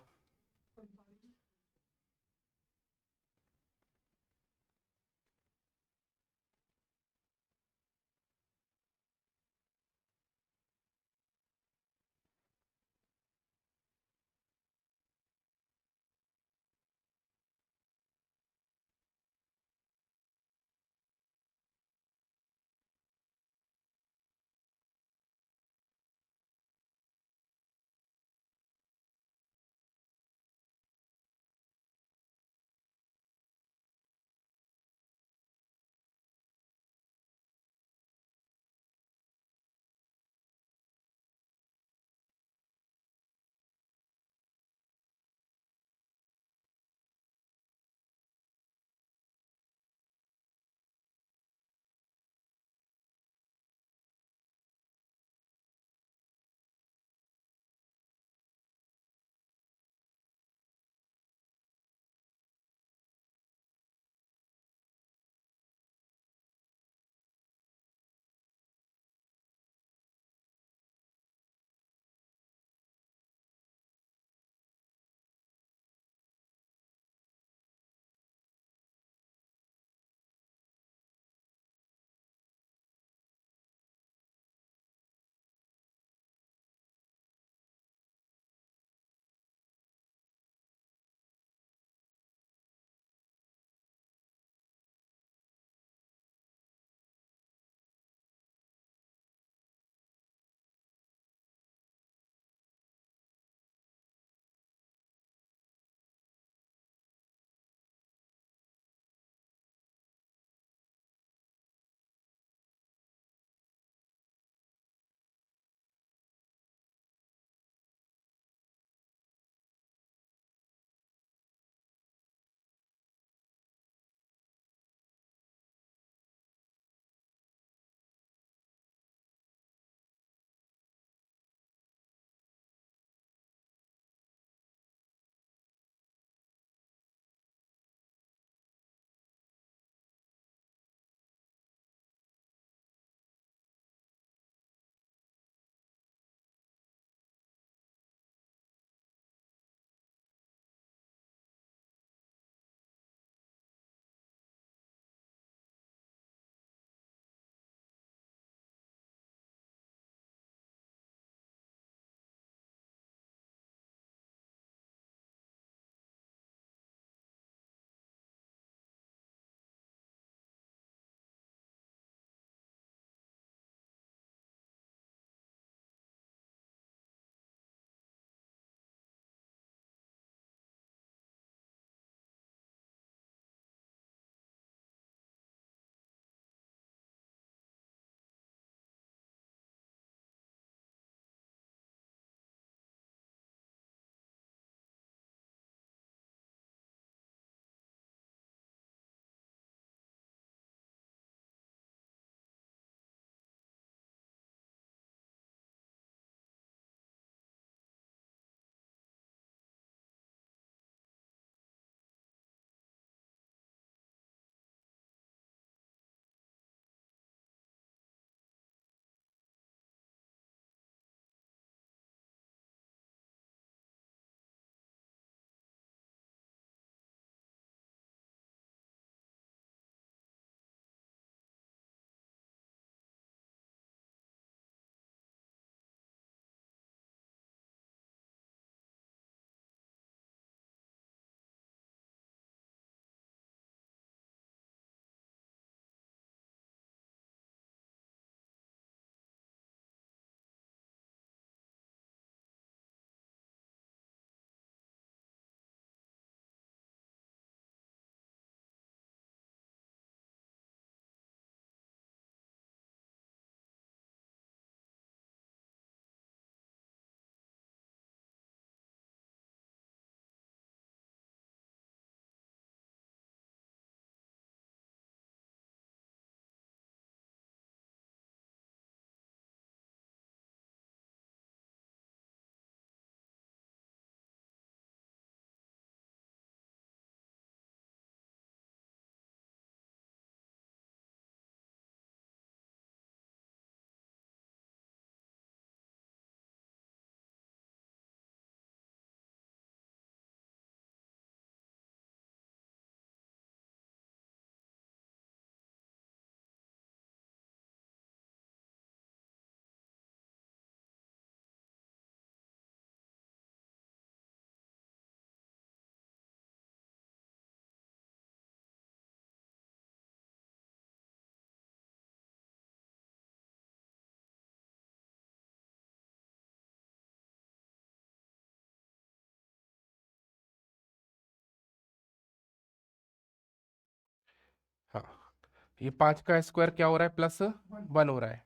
ये 5 का स्क्वायर क्या हो रहा है, +1 हो रहा है।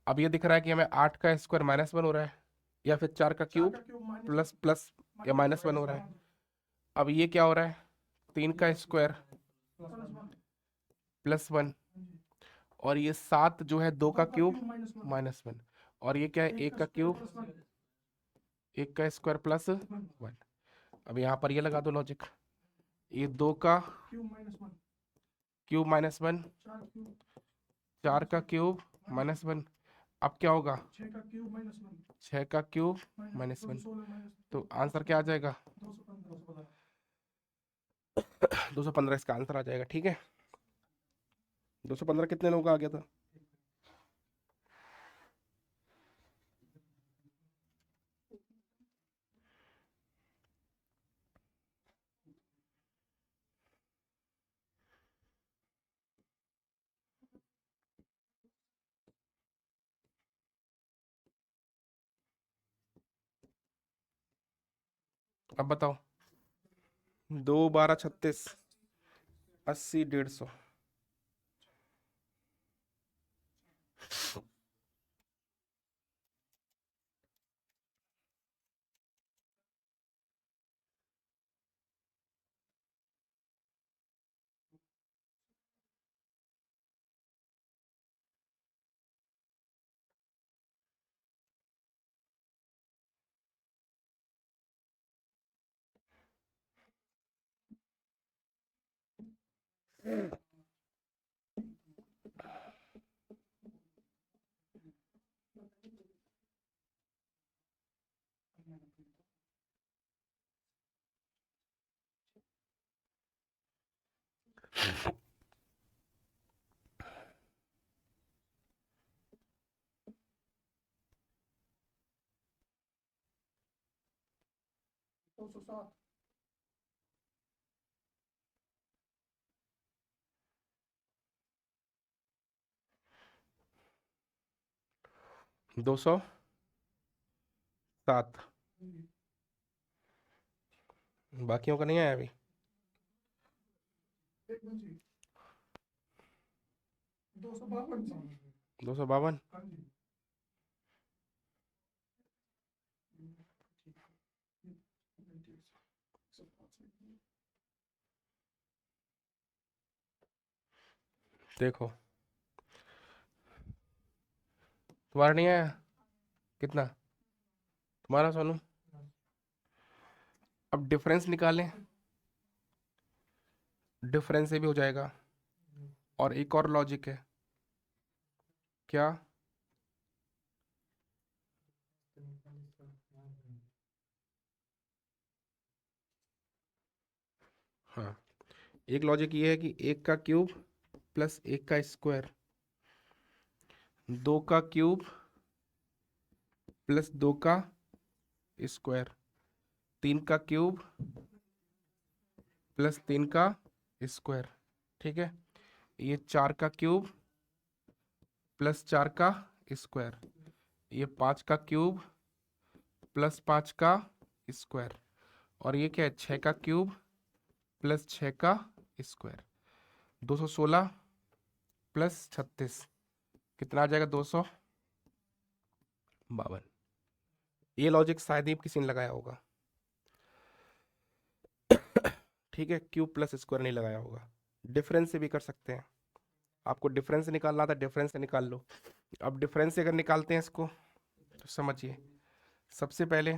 अब ये दिख रहा है कि हमें 8 का स्क्वायर -1 हो रहा है, या फिर 4 का क्यूब प्लस प्लस या -1 हो रहा है। अब ये क्या हो रहा है, 3 का स्क्वायर +1, और ये 7 जो है 2 का क्यूब -1, और ये क्या है, 1 का क्यूब 1 का स्क्वायर +1। अब यहाँ पर ये लगा दो लॉजिक, ये 2 का क्यूब -1, 4 का क्यूब -1। अब क्या होगा, 6 का क्यूब -1। तो आंसर क्या आ जाएगा, 215 इसका आंसर आ जाएगा। ठीक है, 215 कितने लोगों का आ गया था। अब बताओ, 2 12 36 80 150। दो सौ सात। बाकियों का नहीं आया अभी। 252। देखो, तुम्हारा नहीं आया कितना, तुम्हारा सोनू। अब डिफरेंस निकालें, डिफरेंस से भी हो जाएगा। और एक और लॉजिक है, क्या, हाँ, एक लॉजिक ये है कि 1 का क्यूब प्लस 1 का स्क्वायर, 2 का क्यूब प्लस 2 का स्क्वायर, 3 का क्यूब प्लस 3 का स्क्वायर। ठीक है, ये 4 का क्यूब प्लस 4 का स्क्वायर, ये 5 का क्यूब प्लस 5 का स्क्वायर, और ये क्या है, 6 का क्यूब प्लस 6 का स्क्वायर। 216 प्लस 36 कितना आ जाएगा, 252। ये लॉजिक शायद ही किसी ने लगाया होगा। ठीक है, क्यूब प्लस स्क्वायर नहीं लगाया होगा। डिफरेंस से भी कर सकते हैं, आपको डिफरेंस निकालना था, डिफरेंस से निकाल लो। अब डिफरेंस से अगर निकालते हैं इसको, तो समझिए, सबसे पहले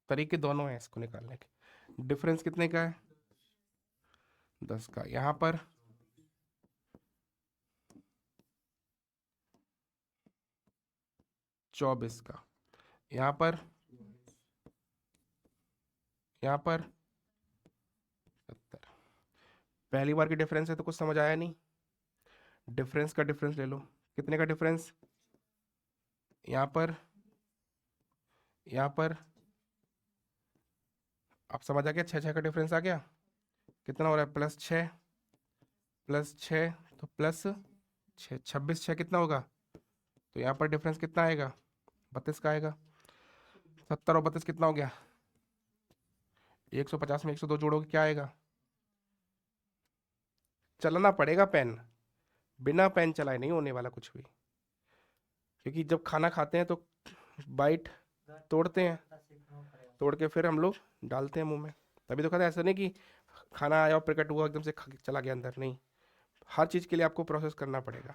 तरीके दोनों हैं इसको निकालने के। डिफरेंस कितने का है, 10 का। यहाँ पर 24 का, यहाँ पर 70। पहली बार की डिफरेंस है तो कुछ समझ आया नहीं, डिफरेंस का डिफरेंस ले लो। कितने का डिफरेंस, यहाँ पर, यहाँ पर, आप समझ आ गया, 6 6 का डिफरेंस आ गया। कितना हो रहा है, +6 +6, तो +6, 26 6 कितना होगा, तो यहाँ पर डिफरेंस कितना आएगा, 32 का आएगा। 70 और 32 कितना हो गया, 150 में 102 जोड़ोगे क्या आएगा? चलाना पड़ेगा पेन, बिना पेन चलाए नहीं होने वाला कुछ भी। क्योंकि जब खाना खाते हैं तो बाइट तोड़ते हैं, तोड़ के फिर हम लोग डालते हैं मुंह में। तभी तो कहते हैं, ऐसा नहीं कि खाना आया और प्रकट हुआ एकदम से चला गया अंदर, नहीं। हर चीज़ के लिए आपको प्रोसेस करना पड़ेगा।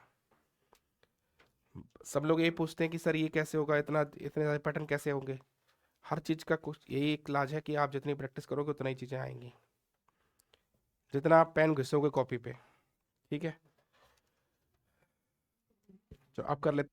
सब लोग यही पूछते हैं कि सर ये कैसे होगा, इतना इतने ज़्यादा पैटर्न कैसे होंगे। हर चीज़ का कुछ यही एक इलाज है कि आप जितनी प्रैक्टिस करोगे उतना ही चीज़ें आएंगी, जितना आप पेन घिसोगे कॉपी पे। ठीक है, तो आप कर लेते